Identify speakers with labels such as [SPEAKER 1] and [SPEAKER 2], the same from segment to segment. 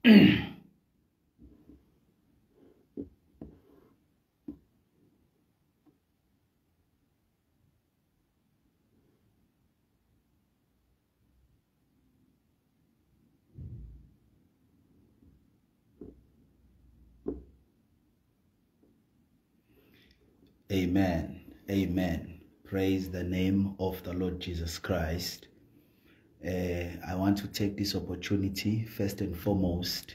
[SPEAKER 1] Amen. Amen. Praise the name of the Lord Jesus Christ. I want to take this opportunity, first and foremost,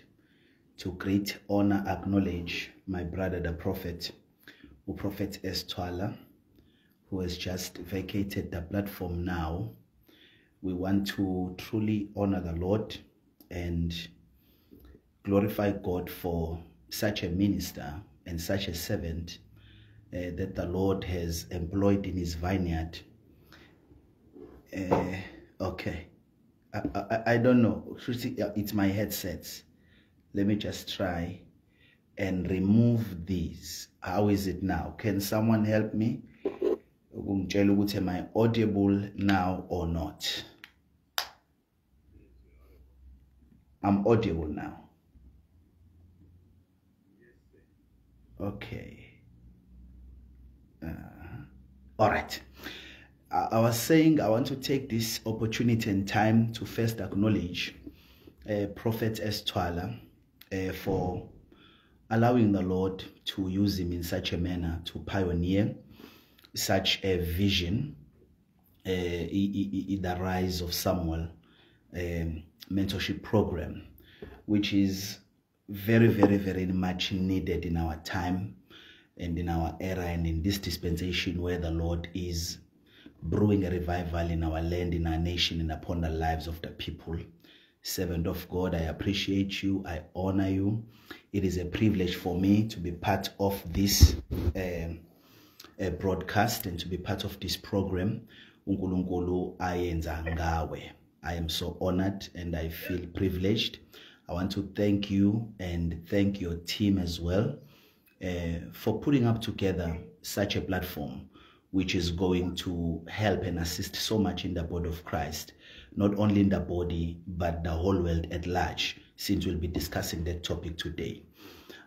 [SPEAKER 1] to greet, honor, acknowledge my brother, the prophet, Prophet S. Twala, who has just vacated the platform now. We want to truly honor the Lord and glorify God for such a minister and such a servant that the Lord has employed in his vineyard. Okay. I don't know. It's my headsets. Let me just try and remove these. How is it now? Can someone help me? Am I audible now or not? I'm audible now. Okay. All right. I was saying I want to take this opportunity and time to first acknowledge Prophet S. Twala for allowing the Lord to use him in such a manner to pioneer such a vision, the Rise of Samuel mentorship program, which is very, very, very much needed in our time and in our era and in this dispensation where the Lord is brewing a revival in our land, in our nation, and upon the lives of the people. Servant of God, I appreciate you. I honor you. It is a privilege for me to be part of this broadcast and to be part of this program. uNkulunkulu ayenza ngawe. I am so honored and I feel privileged. I want to thank you and thank your team as well for putting up together such a platform which is going to help and assist so much in the body of Christ, not only in the body, but the whole world at large, since we'll be discussing that topic today.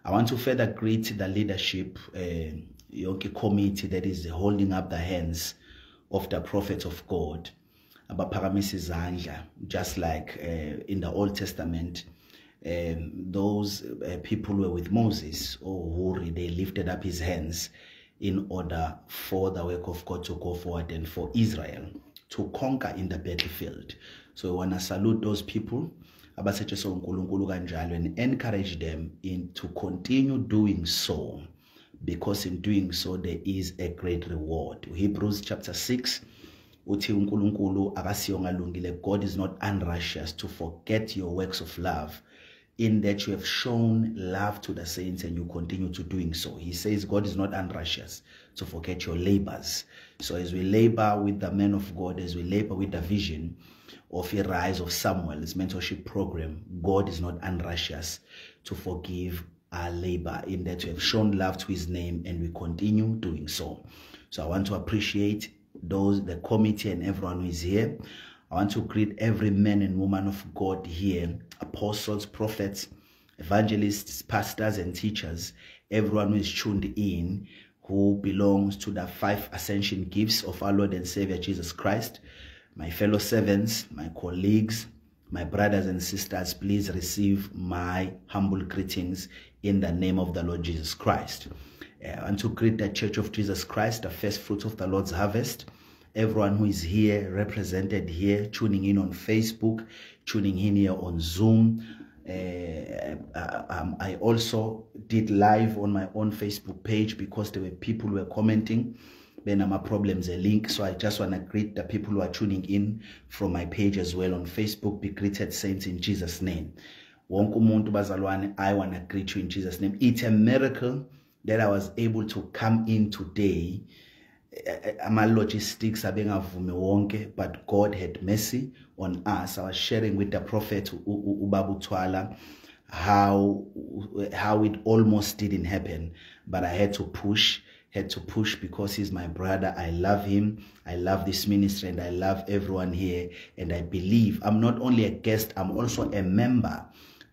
[SPEAKER 1] I want to further greet the leadership, Yonke committee that is holding up the hands of the prophets of God, just like in the Old Testament, those people were with Moses, or Huri, they lifted up his hands in order for the work of God to go forward and for Israel to conquer in the battlefield. So I want to salute those people and encourage them to continue doing so, because in doing so there is a great reward. Hebrews chapter 6, God is not unrighteous to forget your works of love, in that you have shown love to the saints and you continue to doing so. He says God is not unrighteous to forget your labors. So as we labor with the men of God, as we labor with the vision of a Rise of Samuel, his mentorship program, God is not unrighteous to forgive our labor, in that we have shown love to his name and we continue doing so. So I want to appreciate the committee and everyone who is here. I want to greet every man and woman of God here, apostles, prophets, evangelists, pastors, and teachers, everyone who is tuned in, who belongs to the 5 ascension gifts of our Lord and Savior Jesus Christ. My fellow servants, my colleagues, my brothers and sisters, please receive my humble greetings in the name of the Lord Jesus Christ. I want to greet the Church of Jesus Christ, the first fruits of the Lord's harvest. Everyone who is here, represented here, tuning in on Facebook, tuning in here on Zoom. I also did live on my own Facebook page because there were people who were commenting. Then my problems a link. So I just want to greet the people who are tuning in from my page as well on Facebook. Be greeted, saints, in Jesus' name. I want to greet you in Jesus' name. It's a miracle that I was able to come in today. My logistics are being wonke, but God had mercy on us. I was sharing with the prophet Ubabu Twala how it almost didn't happen, but I had to push because he's my brother. I love him. I love this ministry and I love everyone here. And I believe I'm not only a guest, I'm also a member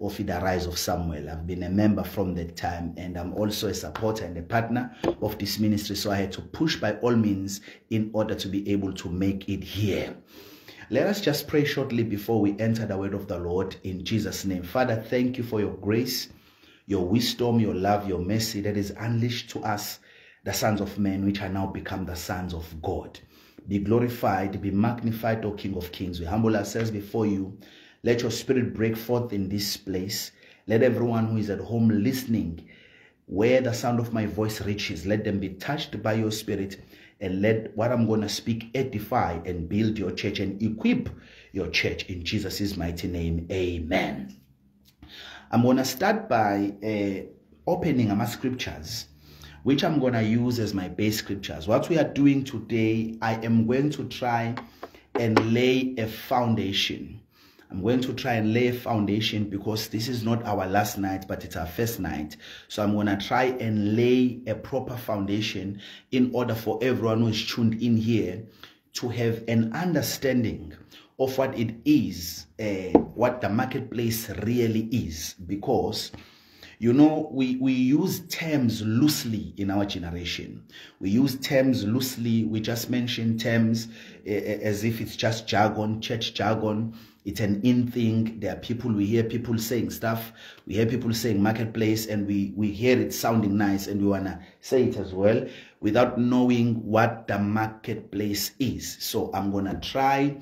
[SPEAKER 1] of the Rise of Samuel. I've been a member from that time, and I'm also a supporter and a partner of this ministry, so I had to push by all means in order to be able to make it here. Let us just pray shortly before we enter the word of the Lord in Jesus' name. Father, thank you for your grace, your wisdom, your love, your mercy that is unleashed to us, the sons of men, which are now become the sons of God. Be glorified, be magnified, O King of Kings. We humble ourselves before you. Let your spirit break forth in this place. Let everyone who is at home listening, where the sound of my voice reaches, let them be touched by your spirit, and let what I'm going to speak edify and build your church and equip your church in Jesus' mighty name. Amen. I'm going to start by opening my scriptures, which I'm going to use as my base scriptures. What we are doing today, I am going to try and lay a foundation. I'm going to try and lay a foundation because this is not our last night, but it's our first night. So I'm going to try and lay a proper foundation in order for everyone who is tuned in here to have an understanding of what it is, what the marketplace really is. Because, you know, we use terms loosely in our generation. We use terms loosely. We just mention terms as if it's just jargon, church jargon. It's an in thing. There are people, we hear people saying stuff. We hear people saying marketplace, and we hear it sounding nice, and we want to say it as well without knowing what the marketplace is. So I'm going to try,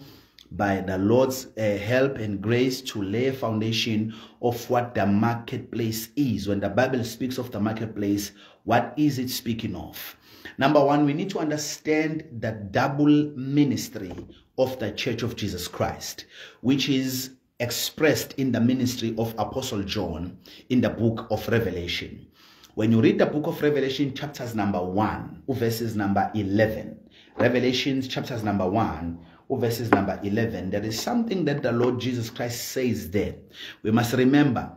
[SPEAKER 1] by the Lord's help and grace, to lay a foundation of what the marketplace is. When the Bible speaks of the marketplace, what is it speaking of? Number one, we need to understand the double ministry of the Church of Jesus Christ, which is expressed in the ministry of Apostle John in the book of Revelation. When you read the book of Revelation, chapters number 1, verses number 11, Revelations chapters number 1, verses number 11, there is something that the Lord Jesus Christ says there. We must remember,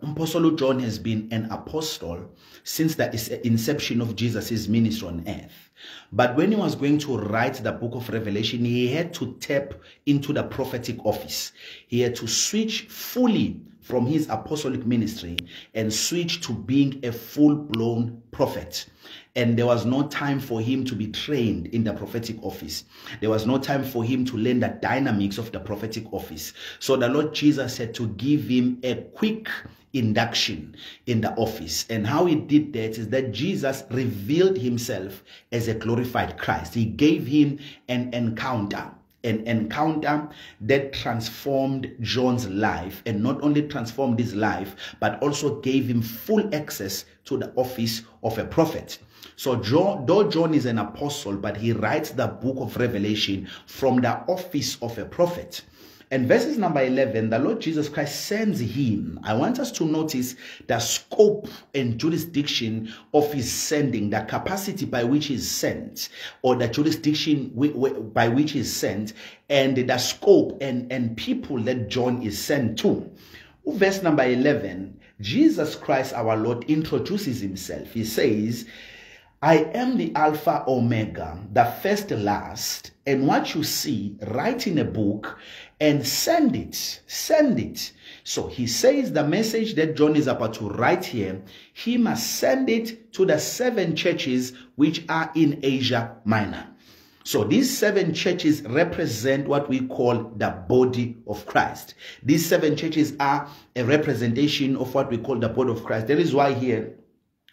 [SPEAKER 1] Apostle John has been an apostle since the inception of Jesus' ministry on earth. But when he was going to write the book of Revelation, he had to tap into the prophetic office. He had to switch fully from his apostolic ministry and switch to being a full-blown prophet. And there was no time for him to be trained in the prophetic office. There was no time for him to learn the dynamics of the prophetic office. So the Lord Jesus had to give him a quick induction in the office. And how he did that is that Jesus revealed himself as a glorified Christ. He gave him an encounter that transformed John's life, and not only transformed his life, but also gave him full access to the office of a prophet. So though John is an apostle, but he writes the book of Revelation from the office of a prophet. And verses number 11, the Lord Jesus Christ sends him. I want us to notice the scope and jurisdiction of his sending, the capacity by which he's sent, or the jurisdiction by which he's sent, and the scope and people that John is sent to. Verse number 11, Jesus Christ our Lord introduces himself. He says, I am the Alpha Omega, the first last, and what you see, write in a book and send it. So he says the message that John is about to write here, he must send it to the 7 churches which are in Asia Minor. So these 7 churches represent what we call the body of Christ. These 7 churches are a representation of what we call the body of Christ. That is why here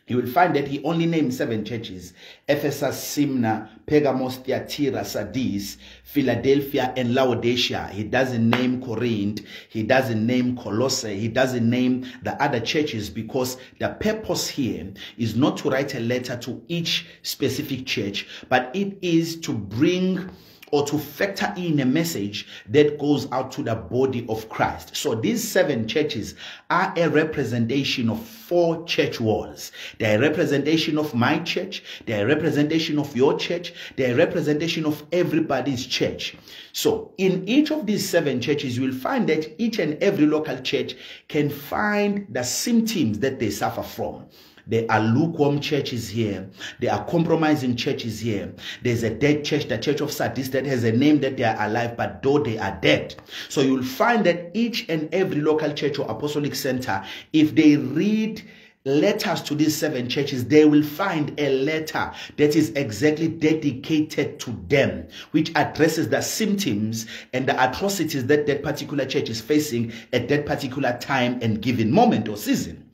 [SPEAKER 1] you will find that he only named 7 churches: Ephesus, Smyrna, Pergamos, Thyatira, Sardis, Philadelphia, and Laodicea. He doesn't name Corinth. He doesn't name Colossae. He doesn't name the other churches, because the purpose here is not to write a letter to each specific church, but it is to bring or to factor in a message that goes out to the body of Christ. So these 7 churches are a representation of 4 church walls. They're a representation of my church. They're a representation of your church. They're a representation of everybody's church. So in each of these 7 churches, you will find that each and every local church can find the symptoms that they suffer from. There are lukewarm churches here. There are compromising churches here. There's a dead church, the Church of Sardis, that has a name that they are alive, but though they are dead. So you'll find that each and every local church or apostolic center, if they read letters to these 7 churches, they will find a letter that is exactly dedicated to them, which addresses the symptoms and the atrocities that that particular church is facing at that particular time and given moment or season.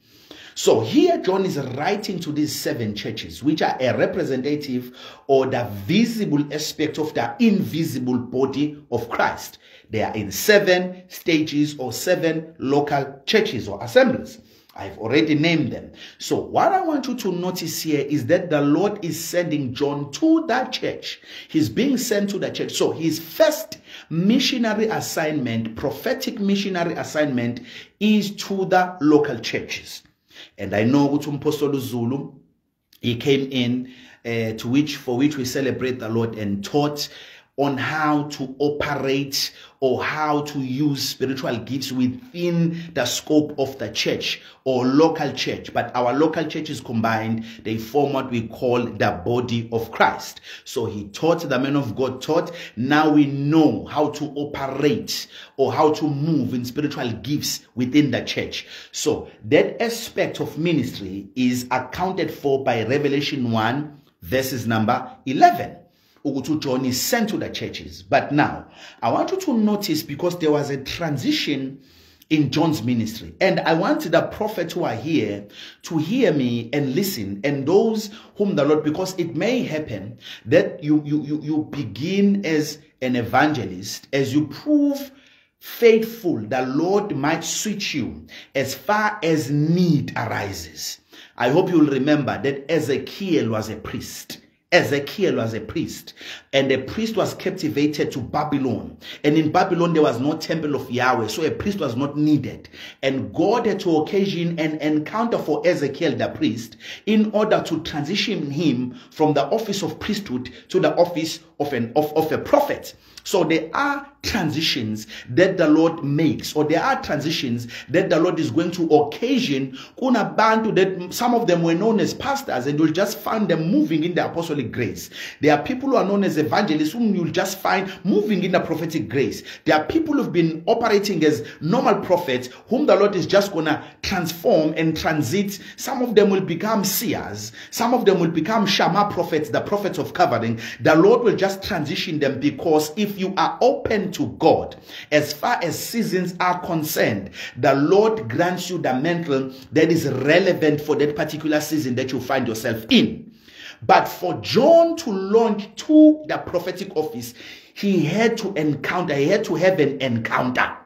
[SPEAKER 1] So here John is writing to these 7 churches, which are a representative or the visible aspect of the invisible body of Christ. They are in 7 stages or 7 local churches or assemblies. I've already named them. So what I want you to notice here is that the Lord is sending John to that church. He's being sent to the church. So his first missionary assignment, prophetic missionary assignment, is to the local churches. And I know Apostle Zulu, he came in for which we celebrate the Lord, and taught on how to operate or how to use spiritual gifts within the scope of the church or local church. But our local churches combined, they form what we call the body of Christ. So he taught, the man of God taught. Now we know how to operate or how to move in spiritual gifts within the church. So that aspect of ministry is accounted for by Revelation 1 verses number 11. John is sent to the churches. But now, I want you to notice, because there was a transition in John's ministry, and I want the prophets who are here to hear me and listen, and those whom the Lord, because it may happen that you begin as an evangelist, as you prove faithful, the Lord might switch you as far as need arises. I hope you'll remember that Ezekiel was a priest. Ezekiel was a priest, and the priest was captivated to Babylon, and in Babylon there was no temple of Yahweh, so a priest was not needed, and God had to occasion an encounter for Ezekiel the priest in order to transition him from the office of priesthood to the office of a prophet. So there are transitions that the Lord makes, or there are transitions that the Lord is going to occasion. Kuna bantu that some of them were known as pastors, and you'll just find them moving in the apostolic grace. There are people who are known as evangelists whom you'll just find moving in the prophetic grace. There are people who've been operating as normal prophets whom the Lord is just going to transform and transit. Some of them will become seers. Some of them will become Shammah prophets, the prophets of covering. The Lord will just transition them, because if you are open to God, as far as seasons are concerned, the Lord grants you the mantle that is relevant for that particular season that you find yourself in. But for John to launch to the prophetic office, he had to have an encounter.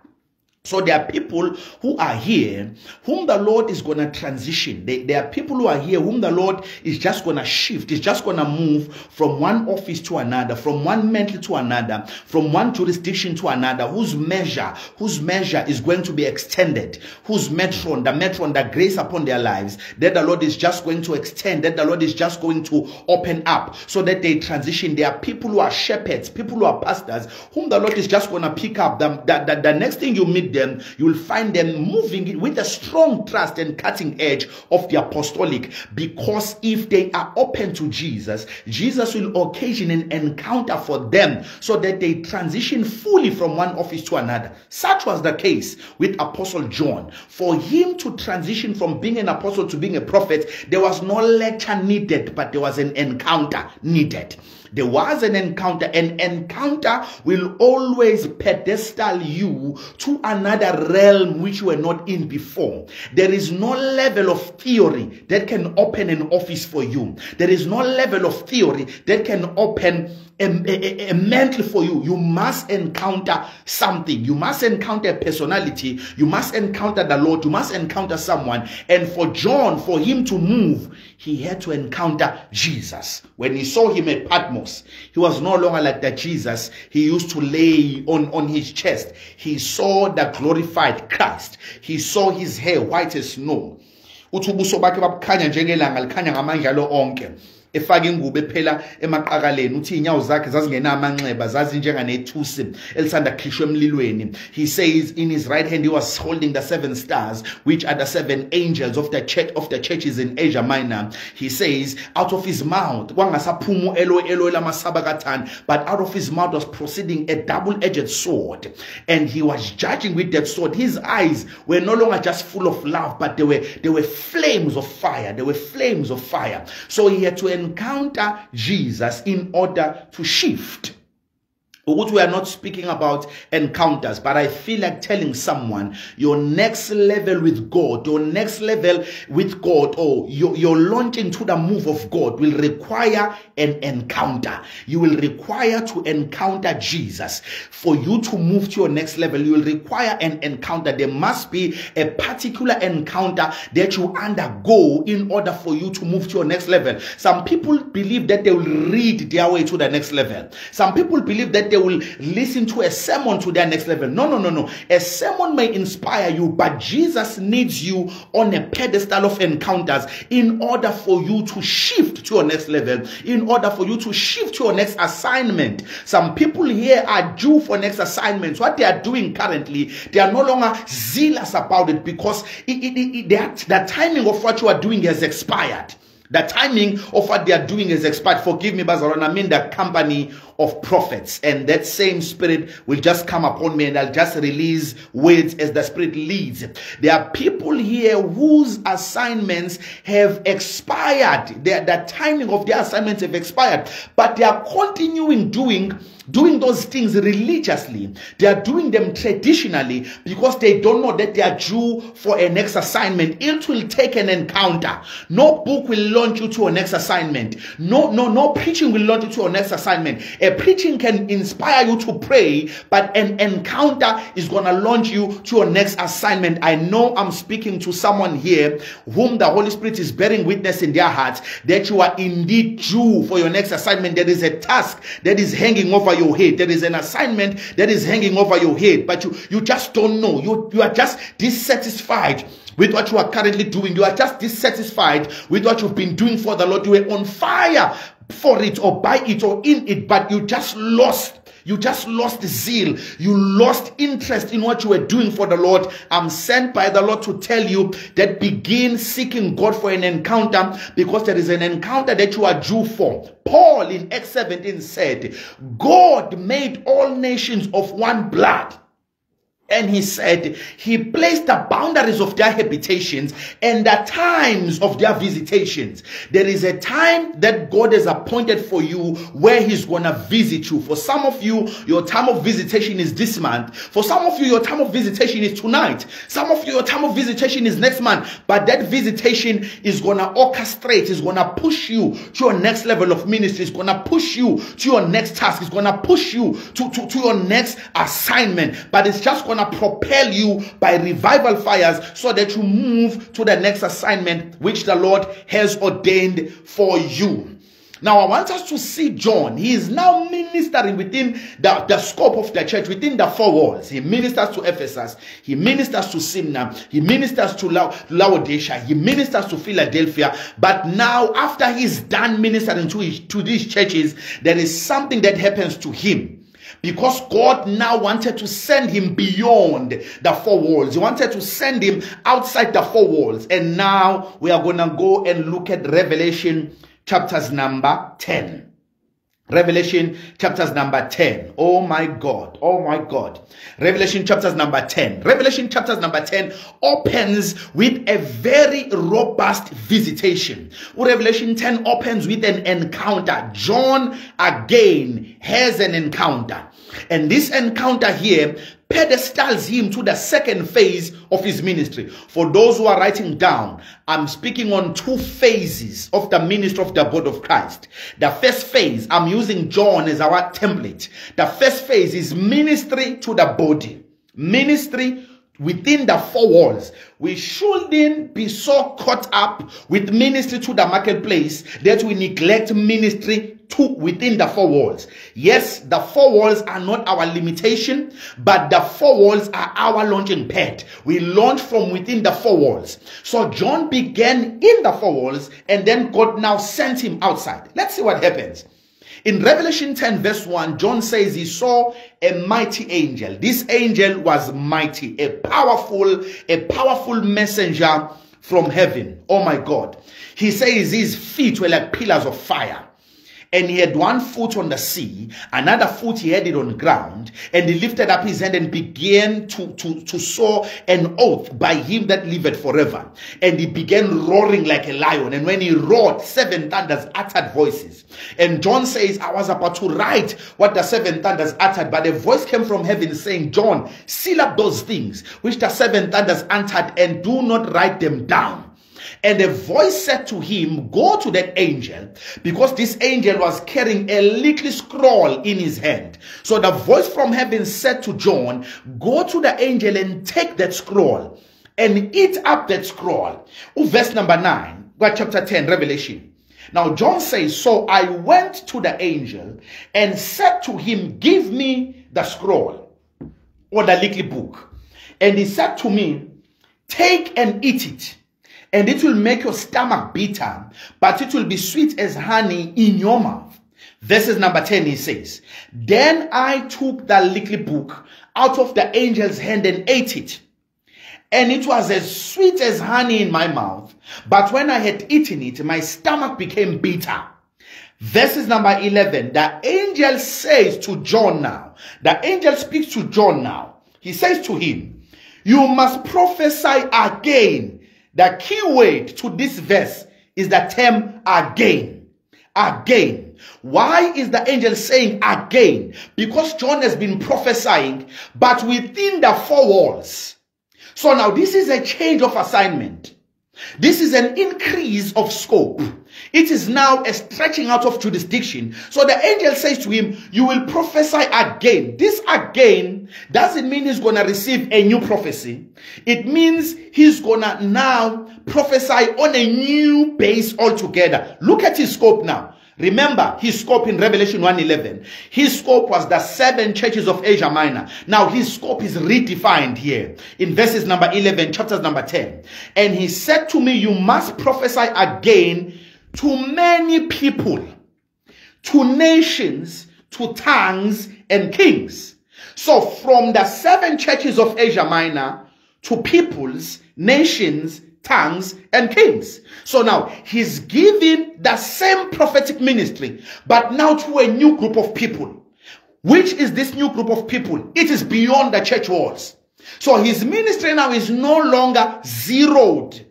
[SPEAKER 1] So there are people who are here whom the Lord is going to transition. There are people who are here whom the Lord is just going to shift. Is just going to move from one office to another, from one mantle to another, from one jurisdiction to another, whose measure is going to be extended, whose metron, the grace upon their lives, that the Lord is just going to extend, that the Lord is just going to open up, so that they transition. There are people who are shepherds, people who are pastors, whom the Lord is just going to pick up. The next thing you meet them, you will find them moving with a strong trust and cutting edge of the apostolic, because if they are open to Jesus, Jesus will occasion an encounter for them so that they transition fully from one office to another. Such was the case with Apostle John. For him to transition from being an apostle to being a prophet, there was no lecture needed, but there was an encounter needed. There was an encounter. An encounter will always pedestal you to another realm which you were not in before. There is no level of theory that can open an office for you. There is no level of theory that can open a mantle for you. You must encounter something. You must encounter a personality. You must encounter the Lord. You must encounter someone. And for John, for him to move, he had to encounter Jesus. When he saw him at Patmos, he was no longer like that Jesus he used to lay on his chest. He saw the glorified Christ. He saw his hair white as snow. efaka ingubo ephela emaqakaleni uthi inyawo zakhe zazingenamanxeba zazinjenganethusi elisanda khishwe emlilweni. He says in his right hand he was holding the 7 stars, which are the 7 angels of the churches in Asia Minor. He says out of his mouth wangasaphumu elo lamasabakatan, but out of his mouth was proceeding a double-edged sword, and he was judging with that sword. His eyes were no longer just full of love, but they were flames of fire. They were flames of fire. So he had to encounter Jesus in order to shift. We are not speaking about encounters, but I feel like telling someone your next level with God, or your launching to the move of God will require an encounter. You will require to encounter Jesus. For you to move to your next level, you will require an encounter. There must be a particular encounter that you undergo in order for you to move to your next level. Some people believe that they will read their way to the next level. Some people believe that they will listen to a sermon to their next level. No. A sermon may inspire you, but Jesus needs you on a pedestal of encounters in order for you to shift to your next level, in order for you to shift to your next assignment. Some people here are due for next assignments. What they are doing currently, they are no longer zealous about it because the timing of what you are doing has expired. The timing of what they are doing is expired. Forgive me, Bazaron. I'm in the company of prophets, and that same spirit will just come upon me, and I'll just release words as the spirit leads. There are people here whose assignments have expired. The timing of their assignments have expired, but they are continuing doing those things religiously. They are doing them traditionally because they don't know that they are due for a next assignment. It will take an encounter. No book will launch you to a next assignment. No preaching will launch you to a next assignment. A preaching can inspire you to pray, but an encounter is going to launch you to your next assignment. I know I'm speaking to someone here whom the Holy Spirit is bearing witness in their hearts that you are indeed due for your next assignment. There is a task that is hanging over your head. There is an assignment that is hanging over your head, but you just don't know. You are just dissatisfied with what you are currently doing. You are just dissatisfied with what you've been doing for the Lord. You were on fire for it or by it or in it, but you just lost zeal. You lost interest in what you were doing for the Lord. I'm sent by the Lord to tell you that begin seeking God for an encounter, because there is an encounter that you are due for. Paul in Acts 17 said, God made all nations of one blood. And he said, he placed the boundaries of their habitations and the times of their visitations. There is a time that God has appointed for you where he's going to visit you. For some of you, your time of visitation is this month. For some of you, your time of visitation is tonight. Some of you, your time of visitation is next month. But that visitation is going to orchestrate, is going to push you to your next level of ministry. It's going to push you to your next task. It's going to push you to your next assignment. But it's just going to propel you by revival fires so that you move to the next assignment which the Lord has ordained for you. Now, I want us to see John. He is now ministering within the scope of the church, within the 4 walls. He ministers to Ephesus. He ministers to Smyrna. He ministers to Laodicea. He ministers to Philadelphia. But now, after he's done ministering to these churches, there is something that happens to him. Because God now wanted to send him beyond the 4 walls. He wanted to send him outside the 4 walls. And now we are going to go and look at Revelation chapters number 10. Revelation chapters number 10. Oh my God. Oh my God. Revelation chapters number 10. Revelation chapters number 10 opens with a very robust visitation. Revelation 10 opens with an encounter. John again has an encounter. And this encounter here pedestals him to the second phase of his ministry. For those who are writing down, I'm speaking on 2 phases of the ministry of the body of Christ. The first phase, I'm using John as our template. The first phase is ministry to the body. Ministry within the four walls. We shouldn't be so caught up with ministry to the marketplace that we neglect ministry to within the four walls. Yes, the four walls are not our limitation, but the four walls are our launching pad. We launch from within the four walls. So John began in the four walls, and then God now sent him outside. Let's see what happens. In Revelation 10 verse 1, John says he saw a mighty angel. This angel was mighty, a powerful messenger from heaven. Oh my God. He says his feet were like pillars of fire. And he had one foot on the sea, another foot he had it on the ground, and he lifted up his hand and began to sow an oath by him that liveth forever. And he began roaring like a lion. And when he roared, 7 thunders uttered voices. And John says, I was about to write what the 7 thunders uttered, but a voice came from heaven saying, John, seal up those things which the 7 thunders uttered, and do not write them down. And a voice said to him, go to that angel, because this angel was carrying a little scroll in his hand. So the voice from heaven said to John, go to the angel and take that scroll and eat up that scroll. Verse number 9, chapter 10, Revelation. Now John says, so I went to the angel and said to him, give me the scroll or the little book. And he said to me, take and eat it. And it will make your stomach bitter, but it will be sweet as honey in your mouth. Verses number 10, he says, then I took the little book out of the angel's hand and ate it. And it was as sweet as honey in my mouth. But when I had eaten it, my stomach became bitter. Verses number 11, the angel says to John now. The angel speaks to John now. He says to him, you must prophesy again. The key word to this verse is the term again. Again. Why is the angel saying again? Because John has been prophesying, but within the four walls. So now this is a change of assignment. This is an increase of scope. It is now a stretching out of jurisdiction. So the angel says to him, you will prophesy again. This again doesn't mean he's going to receive a new prophecy. It means he's going to now prophesy on a new base altogether. Look at his scope now. Remember his scope in Revelation 1:11. His scope was the 7 churches of Asia Minor. Now his scope is redefined here in verses number 11, chapters number 10. And he said to me, you must prophesy again to many people, to nations, to tongues and kings. So from the 7 churches of Asia Minor to peoples, nations, tongues and kings. So now he's giving the same prophetic ministry, but now to a new group of people. Which is this new group of people? It is beyond the church walls. So his ministry now is no longer zeroed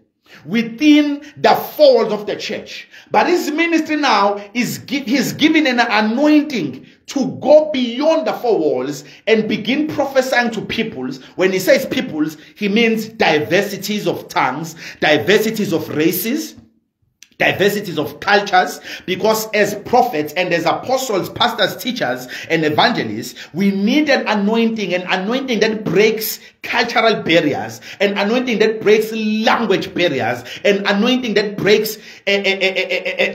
[SPEAKER 1] within the four walls of the church, but his ministry now is he's given an anointing to go beyond the four walls and begin prophesying to peoples. When he says peoples, he means diversities of tongues, diversities of races, diversities of cultures, because as prophets and as apostles, pastors, teachers, and evangelists, we need an anointing that breaks cultural barriers, an anointing that breaks language barriers, an anointing that breaks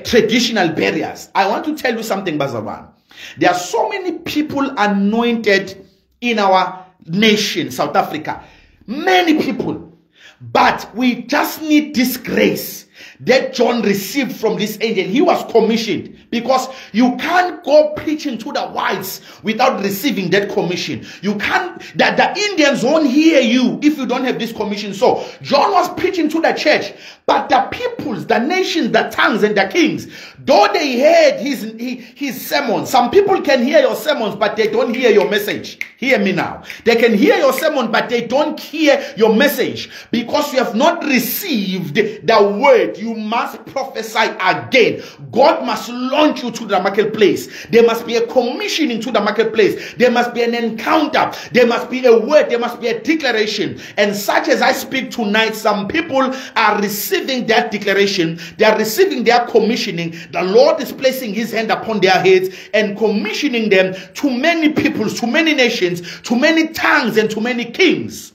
[SPEAKER 1] traditional barriers. I want to tell you something, Bazarwan. There are so many people anointed in our nation, South Africa. Many people. But we just need this grace that John received from this angel. He was commissioned, because you can't go preaching to the whites without receiving that commission. You can't, that the Indians won't hear you if you don't have this commission. So John was preaching to the church, but the peoples, the nations, the tongues and the kings, though they heard his sermons, some people can hear your sermons, but they don't hear your message. Hear me now. They can hear your sermon, but they don't hear your message, because you have not received the word. You must prophesy again. God must launch you to the marketplace. There must be a commissioning to the marketplace. There must be an encounter. There must be a word. There must be a declaration. And such as I speak tonight, some people are receiving that declaration. They are receiving their commissioning. The Lord is placing his hand upon their heads and commissioning them to many peoples, to many nations, to many tongues and to many kings.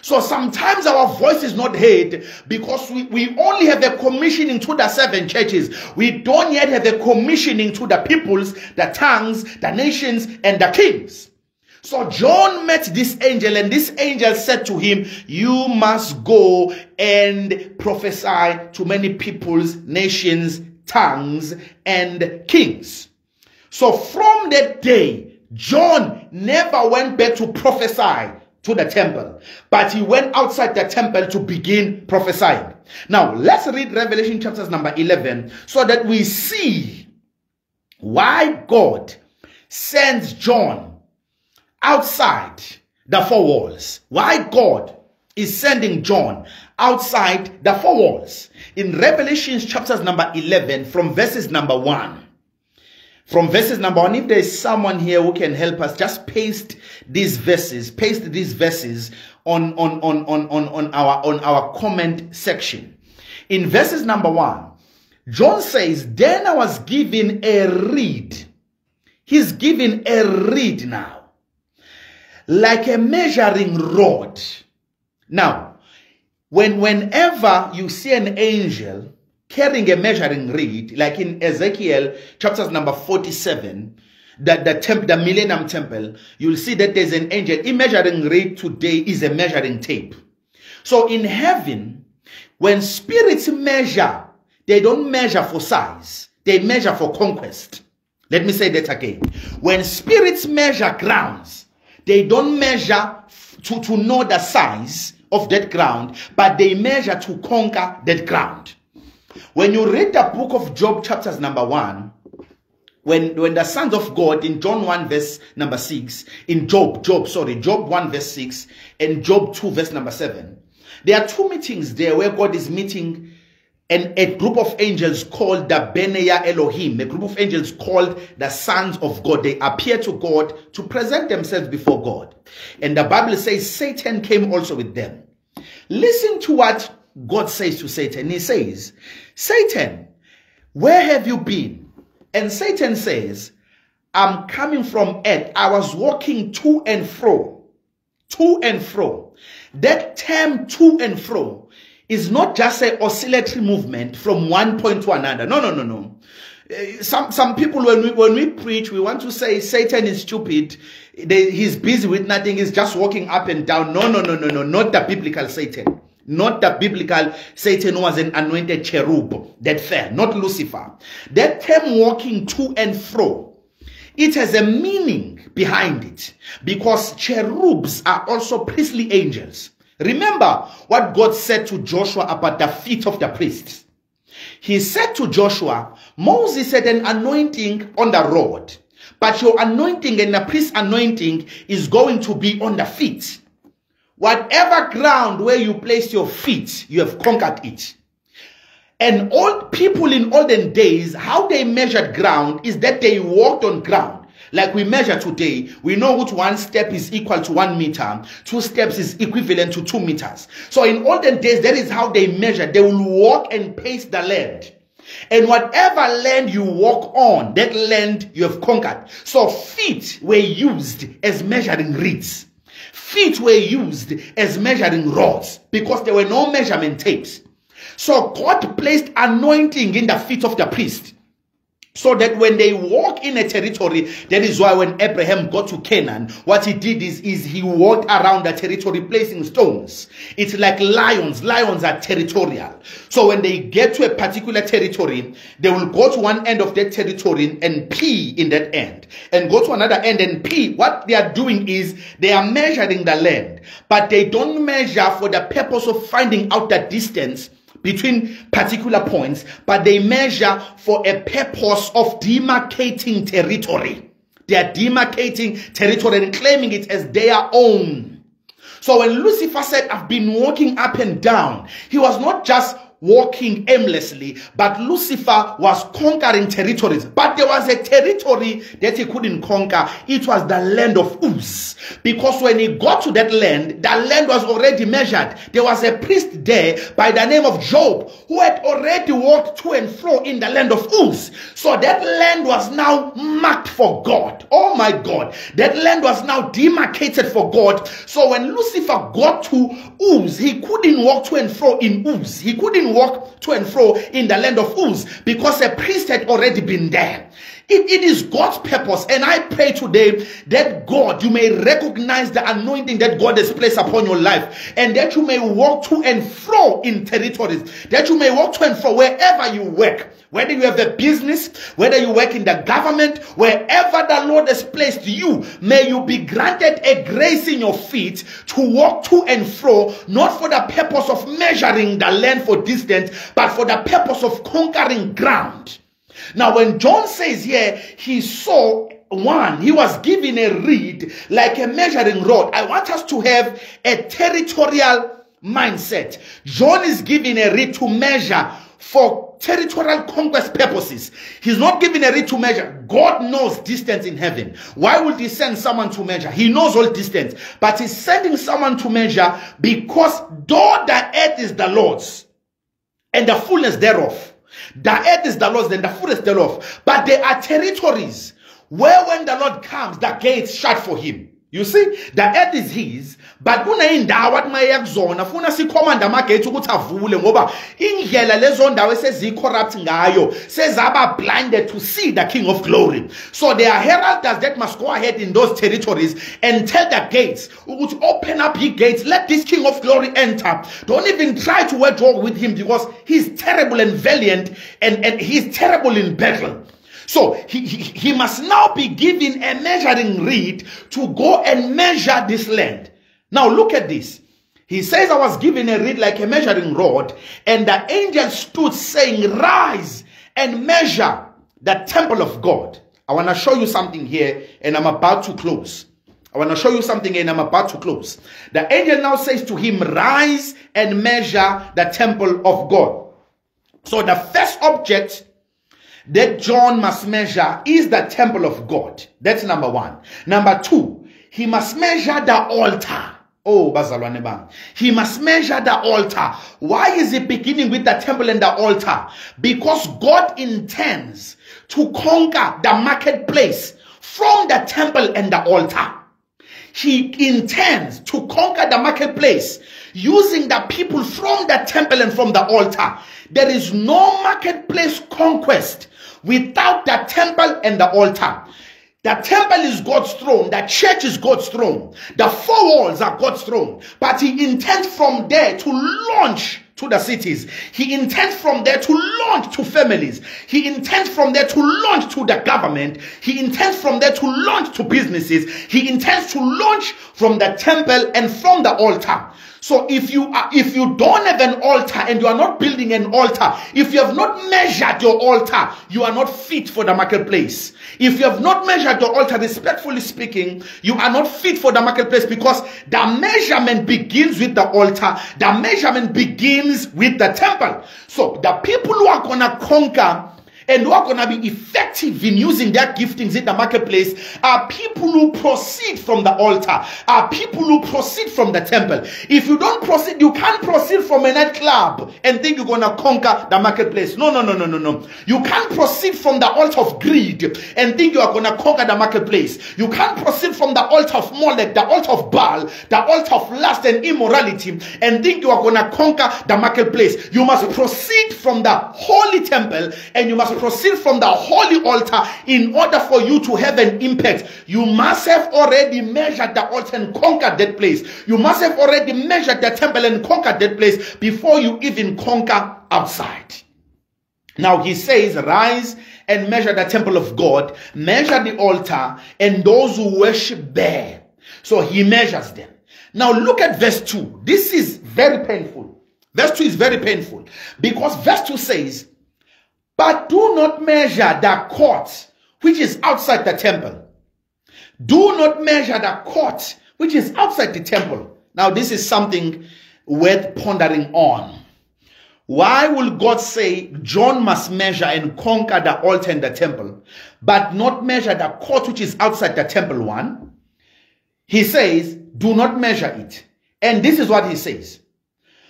[SPEAKER 1] So sometimes our voice is not heard because we only have a commissioning to the 7 churches. We don't yet have a commissioning to the peoples, the tongues, the nations, and the kings. So John met this angel, and this angel said to him, you must go and prophesy to many peoples, nations, tongues, and kings. So from that day, John never went back to prophesy to the temple, but he went outside the temple to begin prophesying. Now, let's read Revelation chapters number 11 so that we see why God sends John outside the 4 walls. Why God is sending John outside the 4 walls. In Revelation chapters number 11 from verses number 1. From verses number 1, if there is someone here who can help us, just paste these verses on our comment section. In verses number 1, John says, then I was given a reed. He's given a reed now, like a measuring rod. Now, whenever you see an angel carrying a measuring reed, like in Ezekiel chapters number 47, the Millennium Temple, you'll see that there's an angel. A measuring reed today is a measuring tape. So in heaven, when spirits measure, they don't measure for size. They measure for conquest. Let me say that again. When spirits measure grounds, they don't measure to know the size of that ground, but they measure to conquer that ground. When you read the book of Job chapters number 1, when the sons of God in John 1 verse number 6, in Job 1 verse 6 and Job 2 verse number 7, there are 2 meetings there where God is meeting and a group of angels called the Benaya Elohim, a group of angels called the sons of God. They appear to God to present themselves before God. And the Bible says Satan came also with them. Listen to what God says to Satan. He says, Satan, where have you been? And Satan says, I'm coming from earth. I was walking to and fro. To and fro. That term to and fro is not just an oscillatory movement from one point to another. No. Some people, when we preach, we want to say Satan is stupid. He's busy with nothing. He's just walking up and down. No. Not the biblical Satan. Not the biblical Satan who was an anointed cherub that fell. Not Lucifer. That term walking to and fro, it has a meaning behind it. Because cherubs are also priestly angels. Remember what God said to Joshua about the feet of the priests. He said to Joshua, Moses had an anointing on the rod, but your anointing and the priest's anointing is going to be on the feet. Whatever ground where you place your feet, you have conquered it. And old people in olden days, how they measured ground is that they walked on ground. Like we measure today, we know which 1 step is equal to 1 meter, 2 steps is equivalent to 2 meters. So in olden days, that is how they measured. They will walk and pace the land. And whatever land you walk on, that land you have conquered. So feet were used as measuring reeds. Feet were used as measuring rods because there were no measurement tapes. So God placed anointing in the feet of the priest, so that when they walk in a territory, that is why when Abraham got to Canaan, what he did is he walked around the territory placing stones. It's like lions. Lions are territorial. So when they get to a particular territory, they will go to one end of that territory and pee in that end, and go to another end and pee. What they are doing is they are measuring the land, but they don't measure for the purpose of finding out the distance between particular points, but they measure for a purpose of demarcating territory. They are demarcating territory and claiming it as their own. So when Lucifer said, I've been walking up and down, he was not just walking aimlessly, but Lucifer was conquering territories. But there was a territory that he couldn't conquer. It was the land of Uz. Because when he got to that land, the land was already measured. There was a priest there by the name of Job who had already walked to and fro in the land of Uz. So that land was now marked for God. Oh my God. That land was now demarcated for God. So when Lucifer got to Uz, he couldn't walk to and fro in Uz. He couldn't walk to and fro in the land of Uz because a priest had already been there. It is God's purpose, and I pray today that God, you may recognize the anointing that God has placed upon your life, and that you may walk to and fro in territories, that you may walk to and fro wherever you work. Whether you have a business, whether you work in the government, wherever the Lord has placed you, may you be granted a grace in your feet to walk to and fro, not for the purpose of measuring the land for distance, but for the purpose of conquering ground. Now, when John says here, he saw one, he was given a reed like a measuring rod. I want us to have a territorial mindset. John is given a reed to measure for territorial conquest purposes. He's not giving a reed to measure. God knows distance in heaven. Why would he send someone to measure? He knows all distance. But he's sending someone to measure because though the earth is the Lord's and the fullness thereof, the earth is the Lord's and the fullness thereof, but there are territories where when the Lord comes, the gates shut for him. You see, the earth is his, but kunayindawo athi mayekuzona funa sikhomanda amagate ukuthi avule ngoba indlela lezo ndawo esezicorrupt ngayo sezaba blinded to see the King of Glory. So there are heralders that must go ahead in those territories and tell the gates ukuthi open up ye gates, let this King of Glory enter. Don't even try to wage war with him because he's terrible and valiant and he's terrible in battle. So he must now be given a measuring reed to go and measure this land. Now look at this. He says, I was given a reed like a measuring rod, and the angel stood saying, rise and measure the temple of God. I want to show you something here, and I'm about to close. The angel now says to him, rise and measure the temple of God. So the first object that John must measure is the temple of God. That's number one. Number two, he must measure the altar. Oh, bazalwane bam. He must measure the altar. Why is he beginning with the temple and the altar? Because God intends to conquer the marketplace from the temple and the altar. He intends to conquer the marketplace using the people from the temple and from the altar. There is no marketplace conquest without the temple and the altar. The temple is God's throne. The church is God's throne. The four walls are God's throne. But he intends from there to launch to the cities. He intends from there to launch to families. He intends from there to launch to the government. He intends from there to launch to businesses. He intends to launch from the temple and from the altar. So if you don't have an altar and you are not building an altar, if you have not measured your altar, you are not fit for the marketplace. If you have not measured your altar, respectfully speaking, you are not fit for the marketplace because the measurement begins with the altar. The measurement begins with the temple. So the people who are going to conquer and who are going to be effective in using their giftings in the marketplace are people who proceed from the altar, are people who proceed from the temple. If you don't proceed, you can't proceed from a nightclub and think you're going to conquer the marketplace. No. You can't proceed from the altar of greed and think you are going to conquer the marketplace. You can't proceed from the altar of Molech, the altar of Baal, the altar of lust and immorality and think you are going to conquer the marketplace. You must proceed from the holy temple and you must proceed from the holy altar in order for you to have an impact. You must have already measured the altar and conquered that place. You must have already measured the temple and conquered that place before you even conquer outside. Now he says, rise and measure the temple of God, measure the altar and those who worship there. So he measures them. Now look at verse 2. This is very painful. Verse 2 is very painful because verse 2 says, but do not measure the court which is outside the temple. Do not measure the court which is outside the temple. Now this is something worth pondering on. Why will God say John must measure and conquer the altar and the temple, but not measure the court which is outside the temple one? He says, do not measure it. And this is what he says.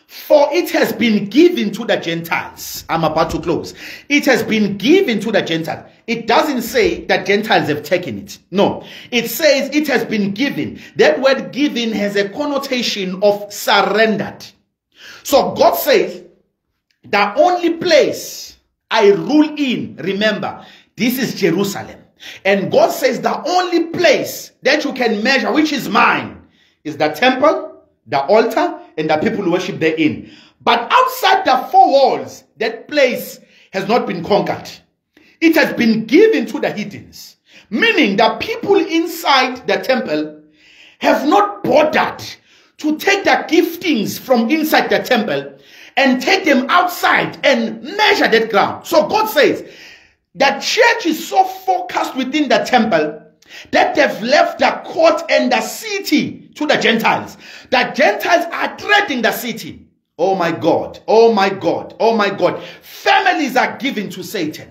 [SPEAKER 1] For it has been given to the Gentiles. I'm about to close. It has been given to the Gentiles. It doesn't say that Gentiles have taken it. No. It says it has been given. That word given has a connotation of surrendered. So God says, the only place I rule in, remember, this is Jerusalem. And God says the only place that you can measure, which is mine, is the temple, the altar, and the people who worship therein. But outside the four walls, that place has not been conquered. It has been given to the heathens. Meaning the people inside the temple have not bothered to take the giftings from inside the temple and take them outside and measure that ground. So God says, the church is so focused within the temple that they've left the court and the city to the Gentiles. The Gentiles are treading the city. Oh my God, oh my God, oh my God. Families are given to Satan.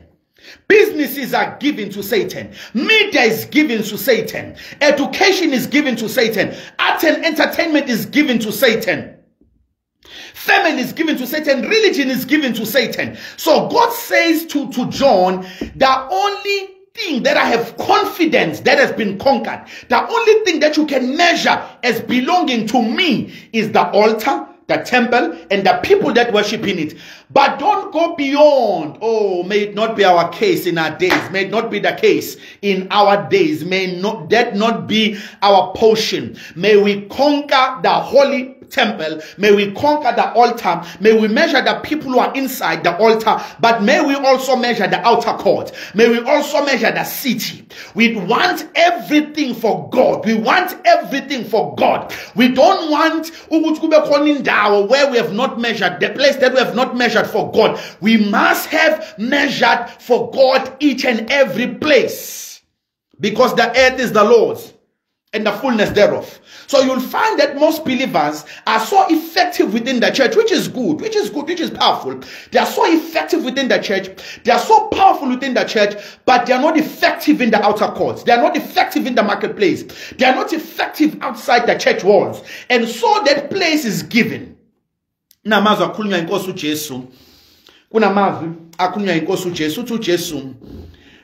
[SPEAKER 1] Businesses are given to Satan. Media is given to Satan. Education is given to Satan. Art and entertainment is given to Satan. Family is given to Satan. Religion is given to Satan. So God says to John, the only thing that I have confidence that has been conquered, the only thing that you can measure as belonging to me is the altar, the temple, and the people that worship in it. But don't go beyond. Oh, may it not be our case in our days. May it not be the case in our days. May that not be our portion. May we conquer the holy temple. May we conquer the altar. May we measure the people who are inside the altar. But may we also measure the outer court. May we also measure the city. We want everything for God. We want everything for God. We don't want where we have not measured, the place that we have not measured for God. We must have measured for God each and every place, because the earth is the Lord's and the fullness thereof. So you'll find that most believers are so effective within the church, which is good, which is powerful. They are so effective within the church. They are so powerful within the church, but they are not effective in the outer courts. They are not effective in the marketplace. They are not effective outside the church walls. And so that place is given. Namazwi akhulunywa inkosi uJesu. Kunamazwi akhulunywa inkosi uJesu uthi uJesu,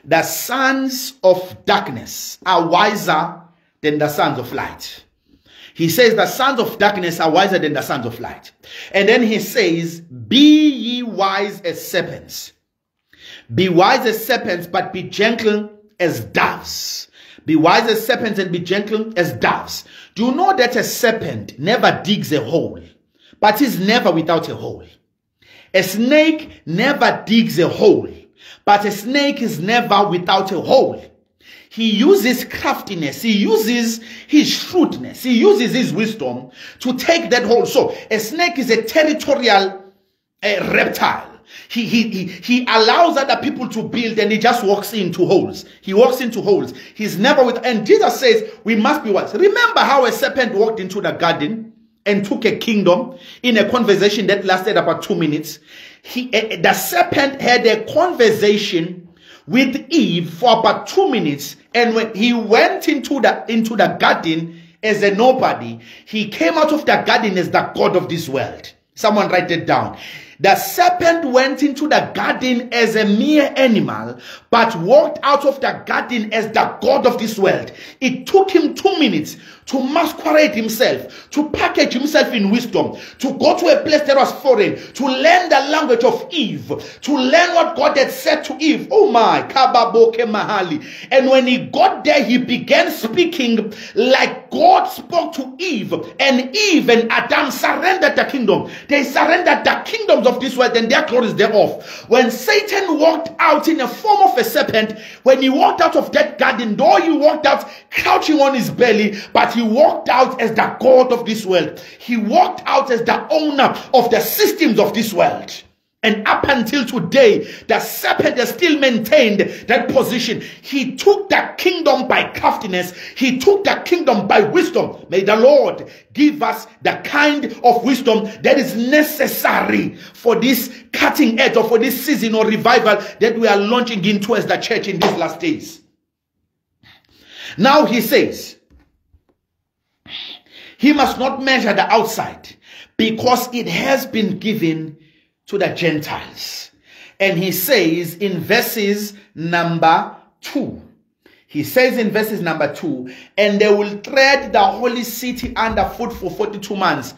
[SPEAKER 1] the sons of darkness are wiser than the sons of light. He says the sons of darkness are wiser than the sons of light. And then he says, be ye wise as serpents. Be wise as serpents, but be gentle as doves. Be wise as serpents and be gentle as doves. Do you know that a serpent never digs a hole, but is never without a hole? A snake never digs a hole, but a snake is never without a hole. He uses craftiness, he uses his shrewdness, he uses his wisdom to take that hole. So a snake is a territorial reptile. He allows other people to build and he just walks into holes. He walks into holes. He's never with, and Jesus says we must be wise. Remember how a serpent walked into the garden and took a kingdom in a conversation that lasted about 2 minutes. The serpent had a conversation with Eve for about 2 minutes, and when he went into the garden as a nobody, he came out of the garden as the God of this world. Someone write it down. The serpent went into the garden as a mere animal, but walked out of the garden as the God of this world. It took him 2 minutes to masquerade himself, to package himself in wisdom, to go to a place that was foreign, to learn the language of Eve, to learn what God had said to Eve. Oh my, kababoke mahali. And when he got there, he began speaking like God spoke to Eve. And Eve and Adam surrendered the kingdom. They surrendered the kingdoms of this world and their glories thereof. When Satan walked out in the form of a serpent, when he walked out of that garden, though he walked out crouching on his belly, but he walked out as the God of this world. He walked out as the owner of the systems of this world. And up until today, the serpent has still maintained that position. He took the kingdom by craftiness. He took the kingdom by wisdom. May the Lord give us the kind of wisdom that is necessary for this cutting edge or for this season or revival that we are launching into as the church in these last days. Now he says, he must not measure the outside because it has been given to the Gentiles. And he says in verses number 2, he says in verses number 2, and they will tread the holy city underfoot for 42 months.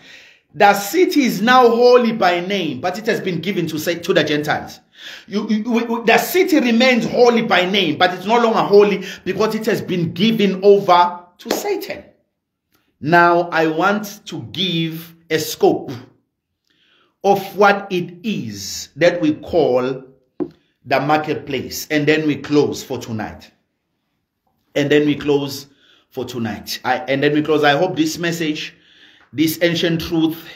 [SPEAKER 1] The city is now holy by name, but it has been given to the Gentiles. The city remains holy by name, but it's no longer holy because it has been given over to Satan. Now I want to give a scope of what it is that we call the marketplace. And then we close for tonight. I hope this message, this ancient truth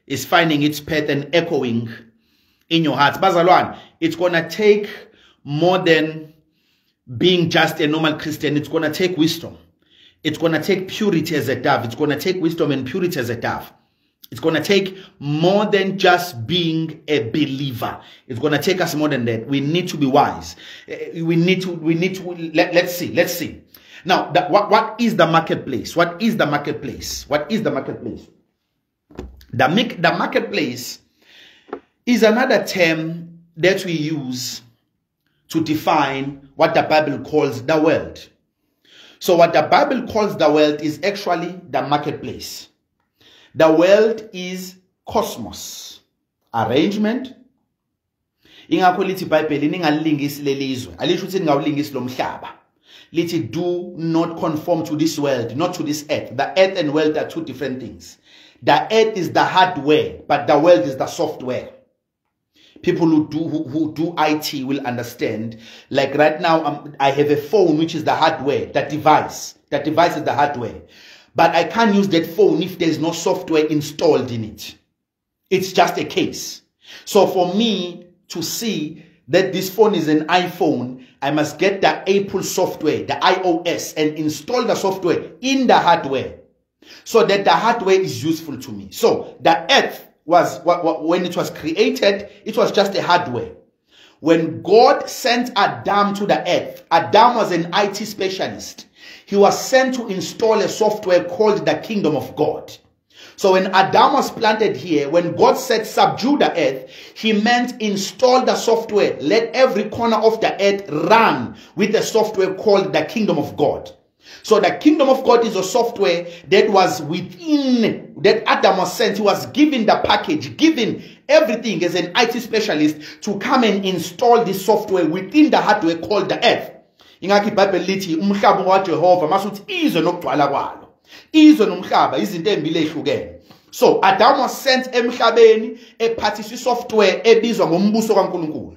[SPEAKER 1] is finding its path and echoing in your hearts. Bazalwan, it's going to take more than being just a normal Christian. It's going to take wisdom. It's going to take purity as a dove. It's going to take wisdom and purity as a dove. It's going to take more than just being a believer. It's going to take us more than that. We need to be wise. Let's see. Now, what is the marketplace? What is the marketplace? The marketplace is another term that we use to define what the Bible calls the world. So what the Bible calls the world is actually the marketplace. The world is cosmos, arrangement. Ingakho lithi iBhayibheli ningalingisi lelizwe. Alisho ukuthi ningawulingisi lomhlaba. Lithi do not conform to this world, not to this earth. The earth and world are two different things. The earth is the hardware, but the world is the software. People who do IT will understand. Like right now, I have a phone which is the hardware, that device. That device is the hardware. But I can't use that phone if there's no software installed in it. It's just a case. So for me to see that this phone is an iPhone, I must get the Apple software, the iOS, and install the software in the hardware so that the hardware is useful to me. So the earth was, when it was created, it was just a hardware. When God sent Adam to the earth, Adam was an IT specialist. He was sent to install a software called the kingdom of God. So when Adam was planted here, when God said subdue the earth, he meant install the software. Let every corner of the earth run with the software called the kingdom of God. So the kingdom of God is a software that was within, that Adam was sent. He was given the package, given everything as an IT specialist to come and install this software within the hardware called the earth. Ingakho iBhayibheli lithi umhlaba waJehova masuthi izwe nokugcwala kwalo. Izwe nomhlaba izinto ezimile ezihlukene. So Adam was sent emhlabeni ephathisa isoftware ebizwa ngombuso kaNkulunkulu.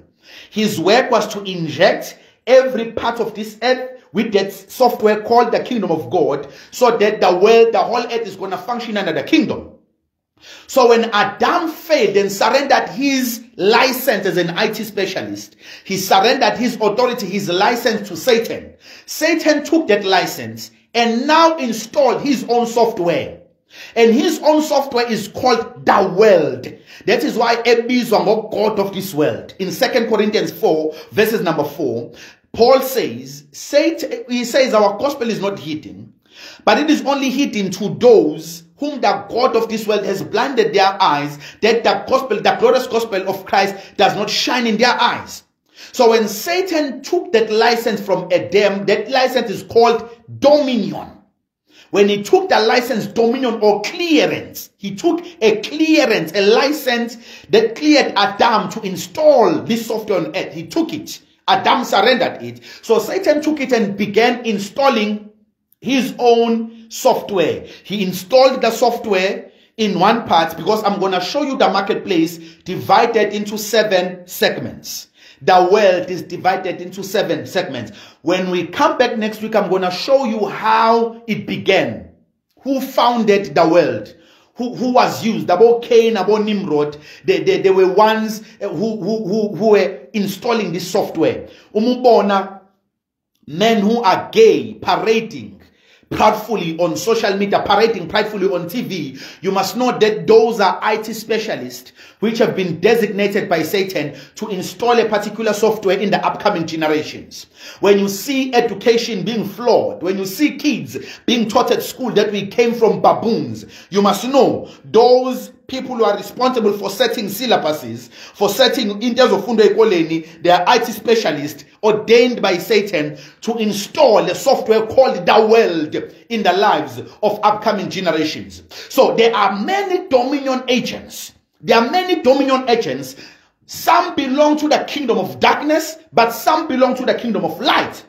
[SPEAKER 1] His work was to inject every part of this earth with that software called the kingdom of God, so that the world, the whole earth is going to function under the kingdom. So when Adam failed and surrendered his license as an IT specialist, he surrendered his authority, his license to Satan. Satan took that license and now installed his own software. And his own software is called the world. That is why ebizwa ngogod of this world. In 2 Corinthians 4, verses number 4, Paul says, he says our gospel is not hidden, but it is only hidden to those whom the God of this world has blinded their eyes, that the gospel, the glorious gospel of Christ does not shine in their eyes. So when Satan took that license from Adam, that license is called dominion. When he took the license, dominion or clearance, he took a clearance, a license that cleared Adam to install this software on earth. He took it. Adam surrendered it. So Satan took it and began installing his own software. He installed the software in one part, because I'm going to show you the marketplace divided into 7 segments. The world is divided into 7 segments. When we come back next week, I'm going to show you how it began. Who founded the world? who was used, about Cain, about Nimrod, they were ones who were installing this software. Umubona, men who are gay, parading proudfully on social media, parading pridefully on TV, you must know that those are IT specialists which have been designated by Satan to install a particular software in the upcoming generations. When you see education being flawed, when you see kids being taught at school that we came from baboons, you must know those people who are responsible for setting syllabuses, for setting in terms of Fundo Ekoleni, they are IT specialists ordained by Satan to install a software called the world in the lives of upcoming generations. So there are many dominion agents. There are many dominion agents. Some belong to the kingdom of darkness, but some belong to the kingdom of light.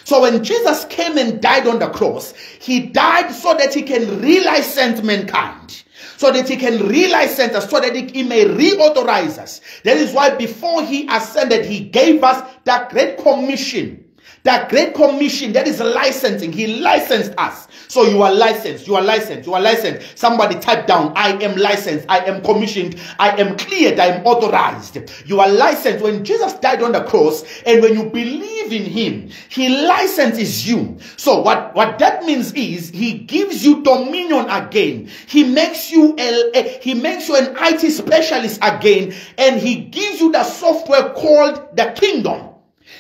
[SPEAKER 1] So when Jesus came and died on the cross, he died so that he can relicense mankind. So that he can relicense us, so that he may reauthorize us. That is why before he ascended, he gave us that great commission. That great commission, that is licensing. He licensed us. So you are licensed, you are licensed, you are licensed. Somebody type down, I am licensed, I am commissioned, I am cleared, I am authorized. You are licensed. When Jesus died on the cross, and when you believe in him, he licenses you. So what that means is, he gives you dominion again. He makes you an IT specialist again, and he gives you the software called the kingdom.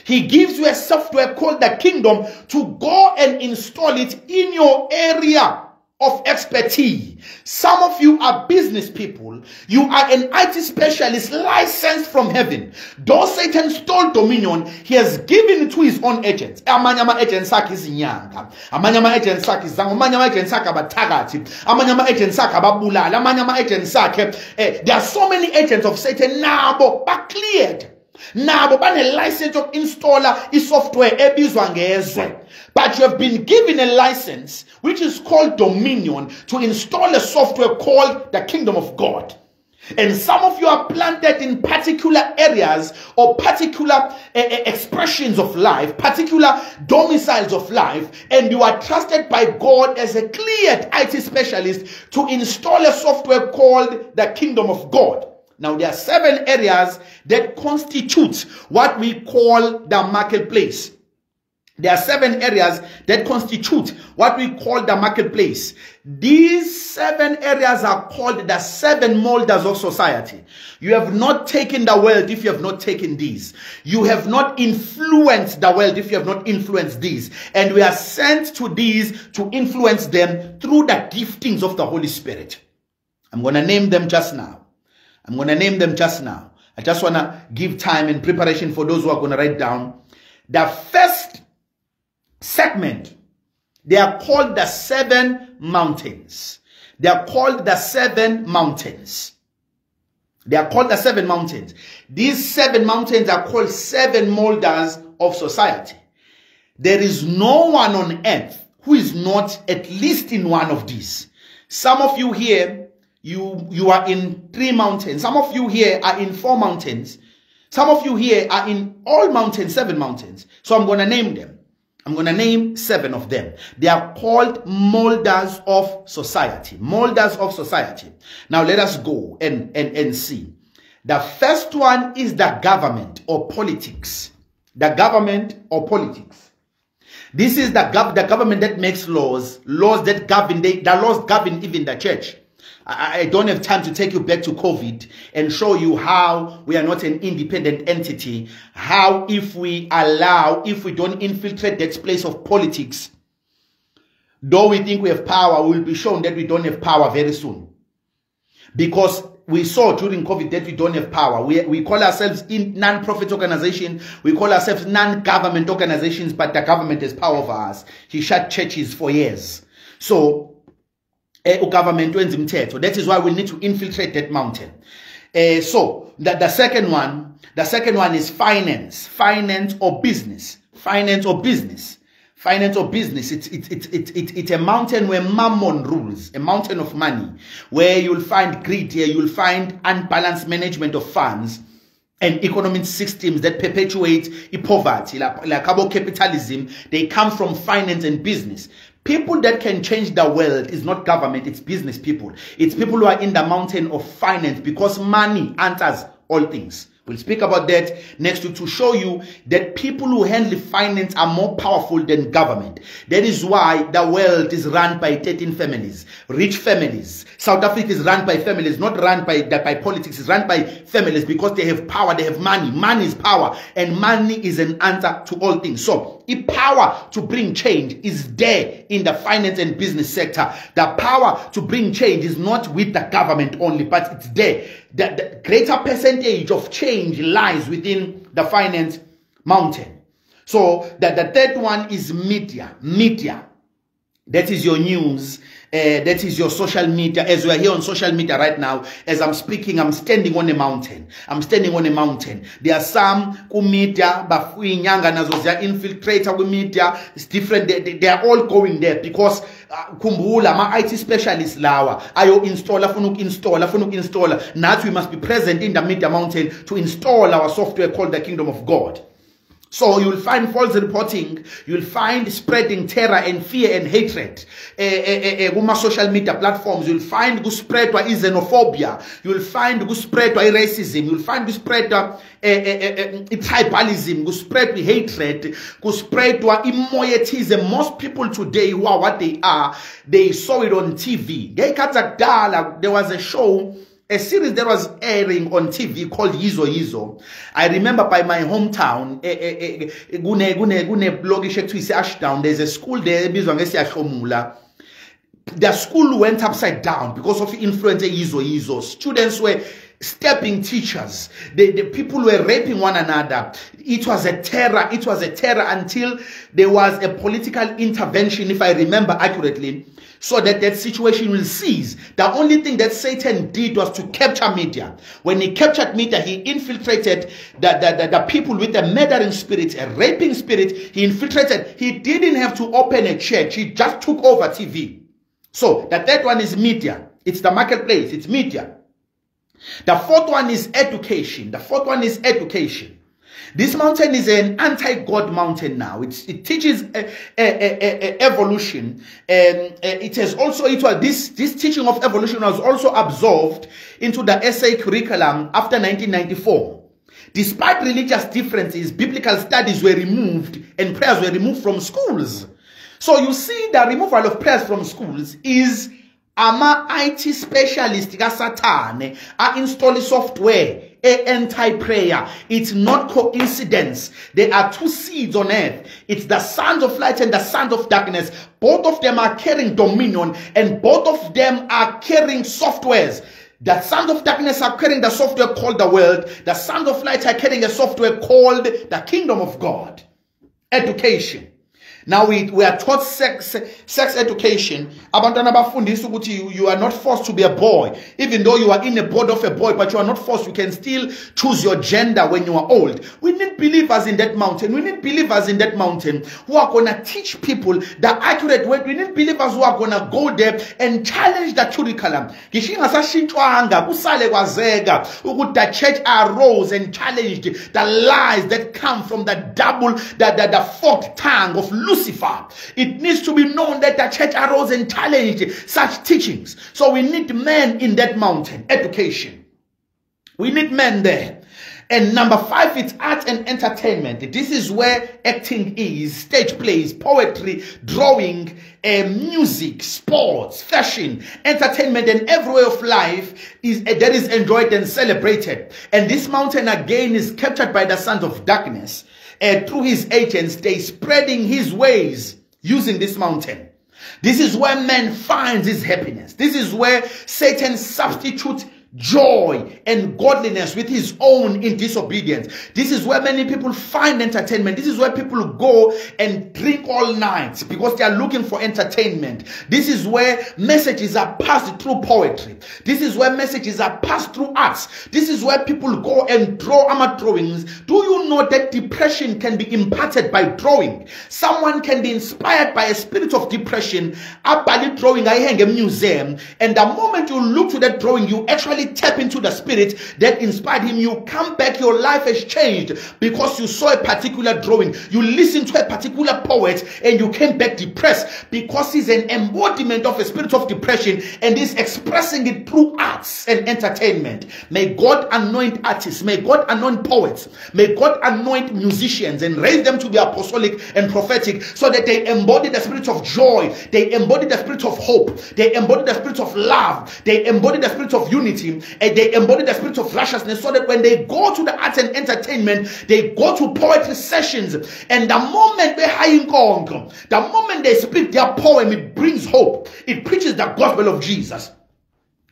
[SPEAKER 1] He gives you a software called the kingdom to go and install it in your area of expertise. Some of you are business people. You are an IT specialist licensed from heaven. Though Satan stole dominion, he has given it to his own agents. Amanyama agents is nyanga. Amanyama agents is zango. Amanyama agents batagati. Amanyama agents babula. Amanyama agents there are so many agents of Satan now, but cleared. Now, a license of installer is software, but you have been given a license which is called dominion to install a software called the kingdom of God. And some of you are planted in particular areas or particular expressions of life, particular domiciles of life, and you are trusted by God as a cleared IT specialist to install a software called the kingdom of God. Now, there are 7 areas that constitute what we call the marketplace. There are 7 areas that constitute what we call the marketplace. These 7 areas are called the 7 molders of society. You have not taken the world if you have not taken these. You have not influenced the world if you have not influenced these. And we are sent to these to influence them through the giftings of the Holy Spirit. I'm going to name them just now. I just want to give time and preparation for those who are going to write down. The first segment, they are called the 7 mountains. They are called the 7 mountains. They are called the 7 mountains. These 7 mountains are called 7 molders of society. There is no one on earth who is not at least in one of these. Some of you here, you are in 3 mountains. Some of you here are in 4 mountains. Some of you here are in all mountains, 7 mountains. So I'm going to name them. I'm going to name 7 of them. They are called molders of society. Molders of society. Now let us go and see. The first one is the government or politics. The government or politics. This is the government that makes laws that govern, the laws govern even the church. I don't have time to take you back to COVID and show you how we are not an independent entity. How if we don't infiltrate that place of politics, though we think we have power, we will be shown that we don't have power very soon. Because we saw during COVID that we don't have power. We call ourselves in non-profit organizations. We call ourselves non-government organizations, but the government has power over us. He shut churches for years. So, government that is why we need to infiltrate that mountain. So the second one is finance or business. It's a mountain where mammon rules, a mountain of money, where you'll find greed here, you'll find unbalanced management of funds, and economic systems that perpetuate poverty, like capitalism, they come from finance and business. People that can change the world is not government, it's business people. It's people who are in the mountain of finance, because money answers all things. We'll speak about that next week to show you that people who handle finance are more powerful than government. That is why the world is run by 13 families, rich families. South Africa is run by families, not run by politics. It's run by families because they have power, they have money. Money is power, and money is an answer to all things. So, the power to bring change is there in the finance and business sector. The power to bring change is not with the government only, but it's there. The greater percentage of change lies within the finance mountain. So the third one is media. Media. That is your news. That is your social media. As we are here on social media right now, as I'm speaking, I'm standing on a mountain. I'm standing on a mountain. There are some media, bafuinyanga nazo they are infiltrator with media. It's different. They are all going there because kumbula ma IT specialists lawa ayo installer funuk installer. Now we must be present in the media mountain to install our software called the Kingdom of God. So you'll find false reporting, you'll find spreading terror and fear and hatred. Social media platforms, you'll find spread xenophobia, you'll find spread racism, you'll find spread tribalism, spread hatred, spread immoyetism. Most people today who are what they are, they saw it on TV. There was a show, a series that was airing on TV called Yizo Yizo. I remember by my hometown, Ashdown, there's a school there, the school went upside down because of the influence of Yizo Yizo. Students were stabbing teachers. The people were raping one another. It was a terror. It was a terror until there was a political intervention, if I remember accurately, so that that situation will cease. The only thing that Satan did was to capture media. When he captured media, he infiltrated the people with a murdering spirit, a raping spirit. He infiltrated. He didn't have to open a church. He just took over TV. So the third one is media. It's the marketplace. It's media. The fourth one is education. The fourth one is education. This mountain is an anti-God mountain now. It teaches evolution. This teaching of evolution was also absorbed into the SA curriculum after 1994. Despite religious differences, biblical studies were removed and prayers were removed from schools. So you see, the removal of prayers from schools is ama IT specialist ka Satan a install software anti-prayer. It's not coincidence. There are two seeds on earth. It's the sons of light and the sons of darkness. Both of them are carrying dominion, and both of them are carrying softwares. The sons of darkness are carrying the software called the world. The sons of light are carrying a software called the Kingdom of God. Education. Now we are taught sex education. You are not forced to be a boy. Even though you are in a body of a boy, but you are not forced. You can still choose your gender when you are old. We need believers in that mountain. We need believers in that mountain who are going to teach people the accurate way. We need believers who are going to go there and challenge the curriculum. The church arose and challenged the lies that come from the forked tongue of Lucifer. It needs to be known that the church arose and challenged such teachings. So we need men in that mountain. Education. We need men there. And number 5, it's art and entertainment. This is where acting is, stage plays, poetry, drawing, music, sports, fashion, entertainment, and every way of life that is enjoyed and celebrated. And this mountain again is captured by the sons of darkness. Through his agents, they spreading his ways using this mountain. This is where man finds his happiness. This is where Satan substitutes joy and godliness with his own in disobedience. This is where many people find entertainment. This is where people go and drink all night because they are looking for entertainment. This is where messages are passed through poetry. This is where messages are passed through arts. This is where people go and draw amateur drawings. Do you know that depression can be imparted by drawing? Someone can be inspired by a spirit of depression. Abali drawing, I hang a museum, and the moment you look to that drawing, you actually actually tap into the spirit that inspired him. You come back, your life has changed because you saw a particular drawing. You listened to a particular poet and you came back depressed because he's an embodiment of a spirit of depression and is expressing it through arts and entertainment. May God anoint artists. May God anoint poets. May God anoint musicians and raise them to be apostolic and prophetic so that they embody the spirit of joy. They embody the spirit of hope. They embody the spirit of love. They embody the spirit of unity. And they embody the spirit of righteousness so that when they go to the arts and entertainment, they go to poetry sessions. And the moment they the moment they speak their poem, it brings hope. It preaches the gospel of Jesus.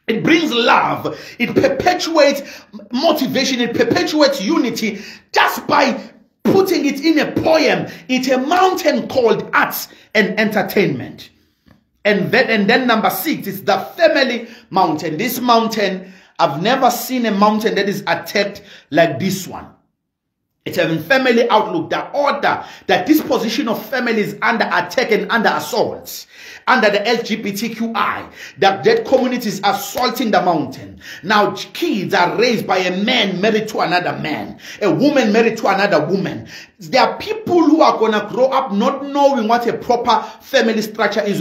[SPEAKER 1] It brings love. It perpetuates motivation. It perpetuates unity just by putting it in a poem. It's a mountain called arts and entertainment. And then number 6 is the family mountain. This mountain, I've never seen a mountain that is attacked like this one. It's a family outlook, the order, the disposition of families under attack and under assaults. Under the LGBTQI, that community is assaulting the mountain. Now kids are raised by a man married to another man, a woman married to another woman. There are people who are going to grow up not knowing what a proper family structure is.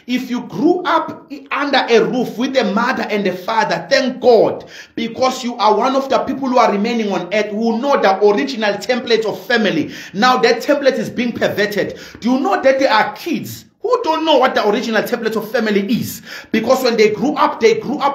[SPEAKER 1] If you grew up under a roof with a mother and a father, thank God, because you are one of the people who are remaining on earth who know the original template of family. Now that template is being perverted. Do you know that there are kids who don't know what the original template of family is? Because when they grew up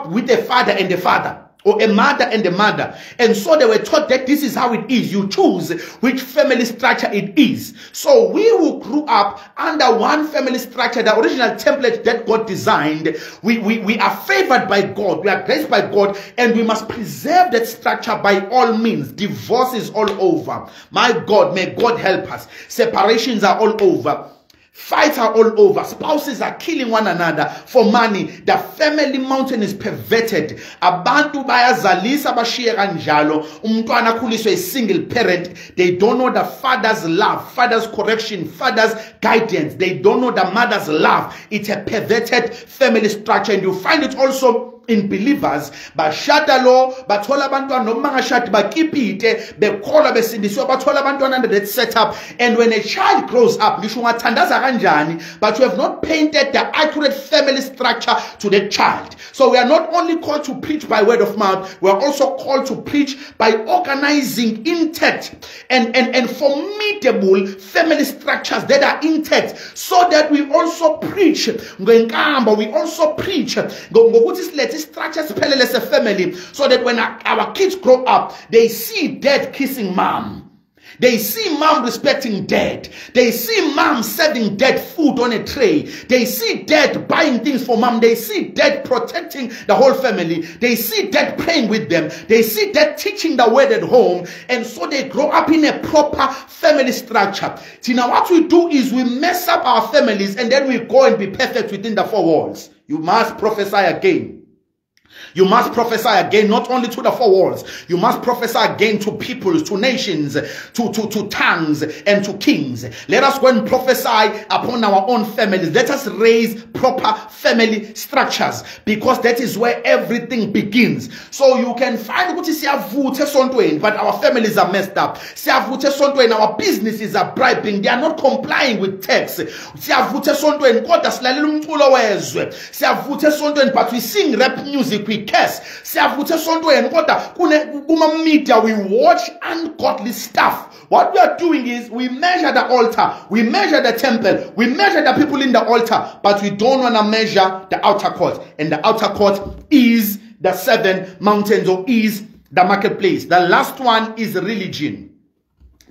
[SPEAKER 1] with a father and a father, or a mother and a mother. And so they were taught that this is how it is. You choose which family structure it is. So we who grew up under one family structure, the original template that God designed, we are favored by God. We are graced by God. And we must preserve that structure by all means. Divorce is all over. My God, may God help us. Separations are all over. Fights are all over. Spouses are killing one another for money. The family mountain is perverted. Abantu bayazalisa bashiye kanjalo. Umntwana khuliswe a single parent. They don't know the father's love, father's correction, father's guidance. They don't know the mother's love. It's a perverted family structure, and you find it also in believers. Bashata lo bathola abantwana noma bangashadi bakipite bekholwa besindiswa bathola abantwana under that setup. And when a child grows up, ngisho ungathandaza kanjani, but you have not painted the accurate family structure to the child. So we are not only called to preach by word of mouth, we are also called to preach by organizing intact and formidable family structures that are intact, so that we also preach we also preach structures as a family, so that when our kids grow up, they see dad kissing mom. They see mom respecting dad. They see mom serving dad food on a tray. They see dad buying things for mom. They see dad protecting the whole family. They see dad praying with them. They see dad teaching the word at home. And so they grow up in a proper family structure. See, now what we do is we mess up our families and then we go and be perfect within the 4 walls. You must prophesy again. You must prophesy again, not only to the 4 walls. You must prophesy again to peoples, to nations, to tongues, and to kings. Let us go and prophesy upon our own families. Let us raise proper family structures, because that is where everything begins. So you can find but our families are messed up. Our businesses are bribing. They are not complying with tax. But we sing rap music, we curse. Media, we watch ungodly stuff. What we are doing is we measure the altar, we measure the temple, we measure the people in the altar, but we don't want to measure the outer court. And the outer court is the 7 mountains, or is the marketplace. The last one is religion.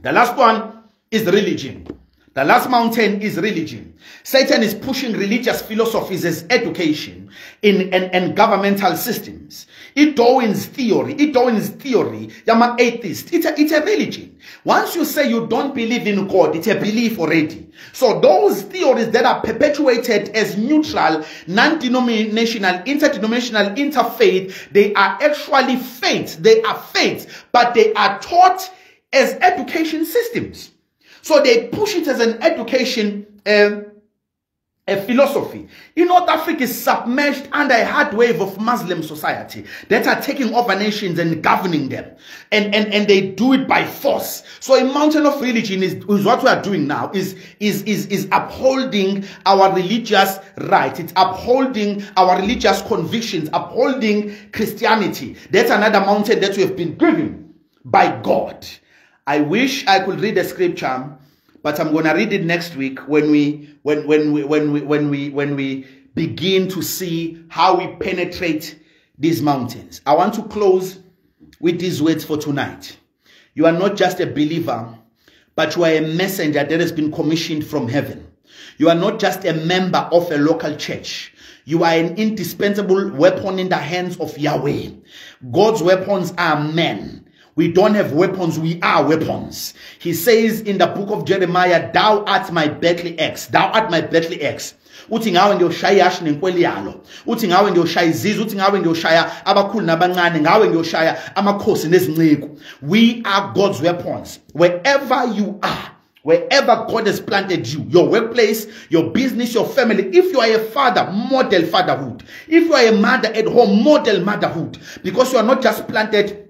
[SPEAKER 1] The last one is religion. The last mountain is religion. Satan is pushing religious philosophies as education in governmental systems. Darwin's theory, Yama atheist, it's a religion. Once you say you don't believe in God, it's a belief already. So those theories that are perpetuated as neutral, non-denominational, interdenominational, interfaith, they are actually faiths. They are faiths, but they are taught as education systems. So they push it as an education a philosophy. In North Africa is submerged under a hard wave of Muslim society that are taking over nations and governing them. And they do it by force. So a mountain of religion is what we are doing now, is upholding our religious right. It's upholding our religious convictions, upholding Christianity. That's another mountain that we have been given by God. I wish I could read the scripture, but I'm gonna read it next week when we begin to see how we penetrate these mountains. I want to close with these words for tonight. You are not just a believer, but you are a messenger that has been commissioned from heaven. You are not just a member of a local church. You are an indispensable weapon in the hands of Yahweh. God's weapons are men. We don't have weapons, we are weapons. He says in the book of Jeremiah, thou art my battle axe. Thou art my battle axe. Uthi ngawe ngiyoshaya yashi nenkweli yalo. Uthi ngawe ngiyoshaya izizwe, uthi ngawe ngiyoshaya abakhulu nabancane, ngawe ngiyoshaya amakhosi nezinceku. We are God's weapons. Wherever you are, wherever God has planted you, your workplace, your business, your family. If you are a father, model fatherhood. If you are a mother at home, model motherhood. Because you are not just planted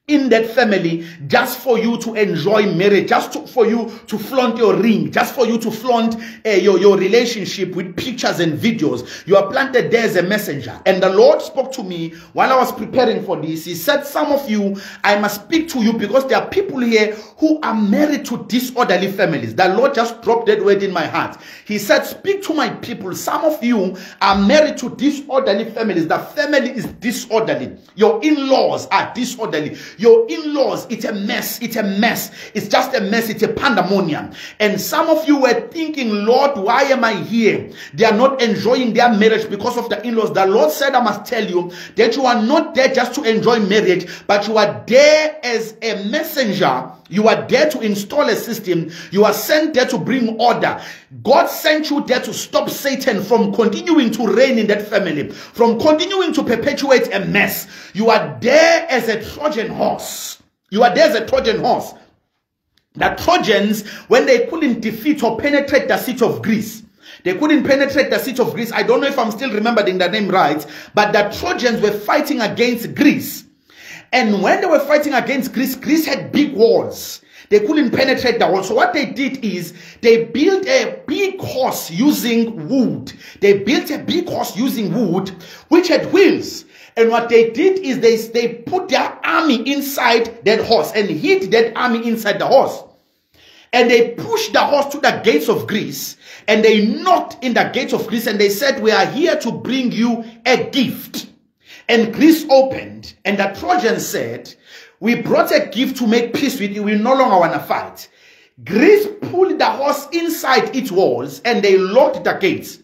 [SPEAKER 1] in that family just for you to enjoy marriage, for you to flaunt your ring, just for you to flaunt your relationship with pictures and videos. You are planted there as a messenger. And the Lord spoke to me while I was preparing for this. He said, some of you, I must speak to you because there are people here who are married to disorderly families. The Lord just dropped that word in my heart. He said, speak to my people. Some of you are married to disorderly families. The family is disorderly. Your in-laws are disorderly. Your in-laws, it's a mess. It's a mess. It's just a mess. It's a pandemonium. And some of you were thinking, Lord, why am I here? They are not enjoying their marriage because of the in-laws. The Lord said, I must tell you that you are not there just to enjoy marriage, but you are there as a messenger. You are there to install a system. You are sent there to bring order. God sent you there to stop Satan from continuing to reign in that family, from continuing to perpetuate a mess. You are there as a Trojan horse. You are there as a Trojan horse. The Trojans, when they couldn't defeat or penetrate the city of Greece, they couldn't penetrate the city of Greece. I don't know if I'm still remembering the name right, but the Trojans were fighting against Greece. And when they were fighting against Greece, Greece had big walls. They couldn't penetrate the wall. So what they did is they built a big horse using wood. They built a big horse using wood, which had wheels. And what they did is they put their army inside that horse and hid that army inside the horse. And they pushed the horse to the gates of Greece. And they knocked in the gates of Greece and they said, we are here to bring you a gift. And Greece opened, and the Trojans said, we brought a gift to make peace with you. We no longer want to fight. Greece pulled the horse inside its walls, and they locked the gates.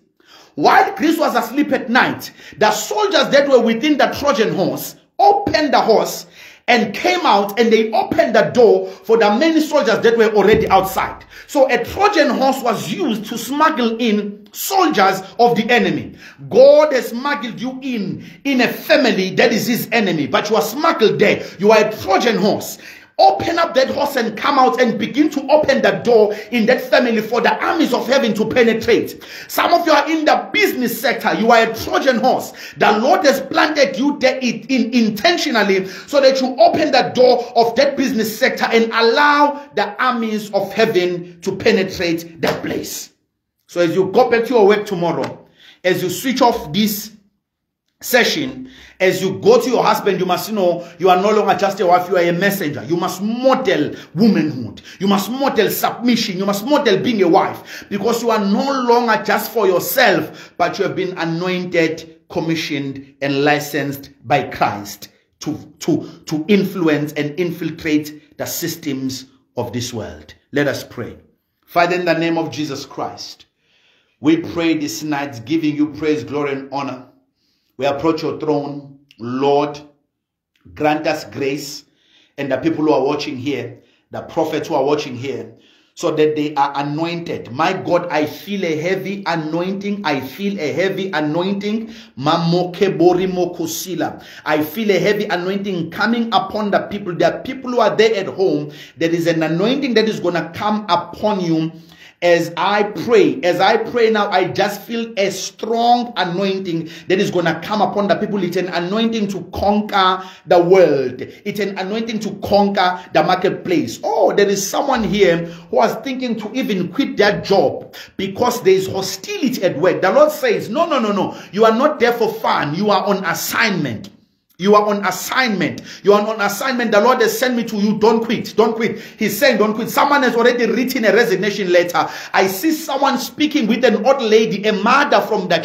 [SPEAKER 1] While Greece was asleep at night, the soldiers that were within the Trojan horse opened the horse and came out, and they opened the door for the many soldiers that were already outside. So a Trojan horse was used to smuggle in soldiers of the enemy. God has smuggled you in a family that is his enemy, but you are smuggled there. You are a Trojan horse. Open up that horse and come out and begin to open the door in that family for the armies of heaven to penetrate. Some of you are in the business sector. You are a Trojan horse. The Lord has planted you there intentionally so that you open the door of that business sector and allow the armies of heaven to penetrate that place. So as you go back to your work tomorrow, as you switch off this session, as you go to your husband, you must know you are no longer just a wife, you are a messenger. You must model womanhood. You must model submission. You must model being a wife, because you are no longer just for yourself, but you have been anointed, commissioned, and licensed by Christ to influence and infiltrate the systems of this world. Let us pray. Father, in the name of Jesus Christ, we pray this night, giving you praise, glory, and honor. We approach your throne, Lord. Grant us grace, and the people who are watching here, the prophets who are watching here, so that they are anointed. My God, I feel a heavy anointing. I feel a heavy anointing. I feel a heavy anointing coming upon the people. There are people who are there at home. There is an anointing that is going to come upon you. As I pray now, I just feel a strong anointing that is going to come upon the people. It's an anointing to conquer the world. It's an anointing to conquer the marketplace. Oh, there is someone here who was thinking to even quit their job because there is hostility at work. The Lord says, no. You are not there for fun. You are on assignment. You are on assignment. You are on assignment. The Lord has sent me to you. Don't quit. Don't quit. He's saying don't quit. Someone has already written a resignation letter. I see someone speaking with an old lady, a mother from the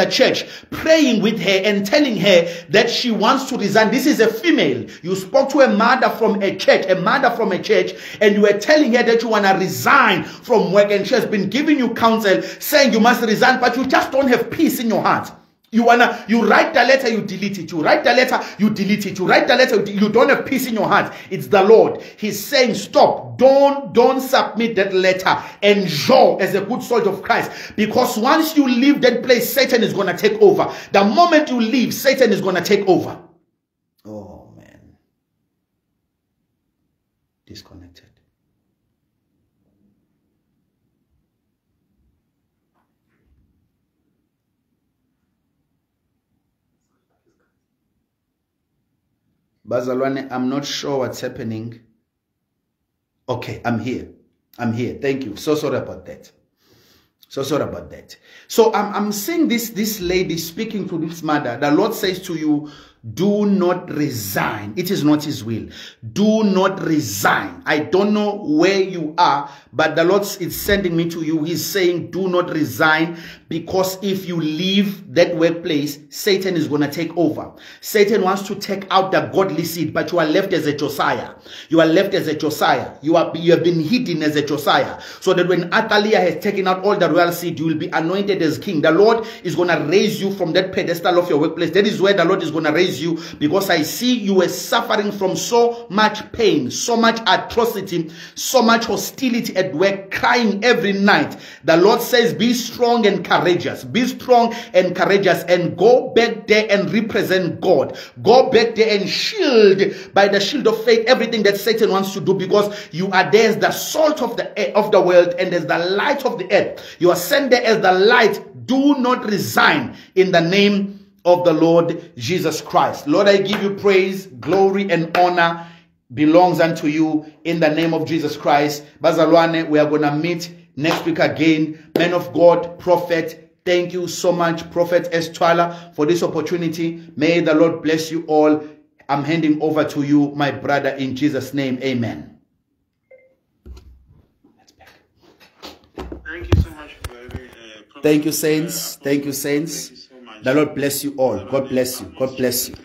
[SPEAKER 1] church, praying with her and telling her that she wants to resign. This is a female. You spoke to a mother from a church, and you were telling her that you want to resign from work, and she has been giving you counsel saying you must resign, but you just don't have peace in your heart. You write the letter, you delete it. You write the letter, you delete it. You write the letter, you don't have peace in your heart. It's the Lord. He's saying, stop. Don't submit that letter. Endure as a good soldier of Christ. Because once you leave that place, Satan is going to take over. The moment you leave, Satan is going to take over. Oh, man. Disconnected. Bazalwane, I'm not sure what's happening. Okay, I'm here. Thank you. So sorry about that. So I'm seeing this lady speaking to this mother. The Lord says to you, do not resign. It is not his will. Do not resign. I don't know where you are, but the Lord is sending me to you. He's saying, do not resign, because if you leave that workplace, Satan is going to take over. Satan wants to take out the godly seed, but you are left as a Josiah. You are left as a Josiah. You have been hidden as a Josiah, so that when Athaliah has taken out all the royal seed, you will be anointed as king. The Lord is going to raise you from that pedestal of your workplace. That is where the Lord is going to raise you, because I see you were suffering from so much pain, so much atrocity, so much hostility at work, crying every night. The Lord says, be strong and courageous. Be strong and courageous, and go back there and represent God. Go back there and shield by the shield of faith everything that Satan wants to do, because you are there as the salt of the world and as the light of the earth. You are sent there as the light. Do not resign in the name of the Lord Jesus Christ. Lord, I give you praise, glory, and honor belongs unto you in the name of Jesus Christ. Bazalwane, we are going to meet next week again. Man of God, prophet, thank you so much, Prophet Estwala, for this opportunity. May the Lord bless you all. I'm handing over to you, my brother, in Jesus' name. Amen.
[SPEAKER 2] Thank you so much, brother.
[SPEAKER 1] Thank you, saints. Thank you, saints. The Lord bless you all. God bless you. God bless you.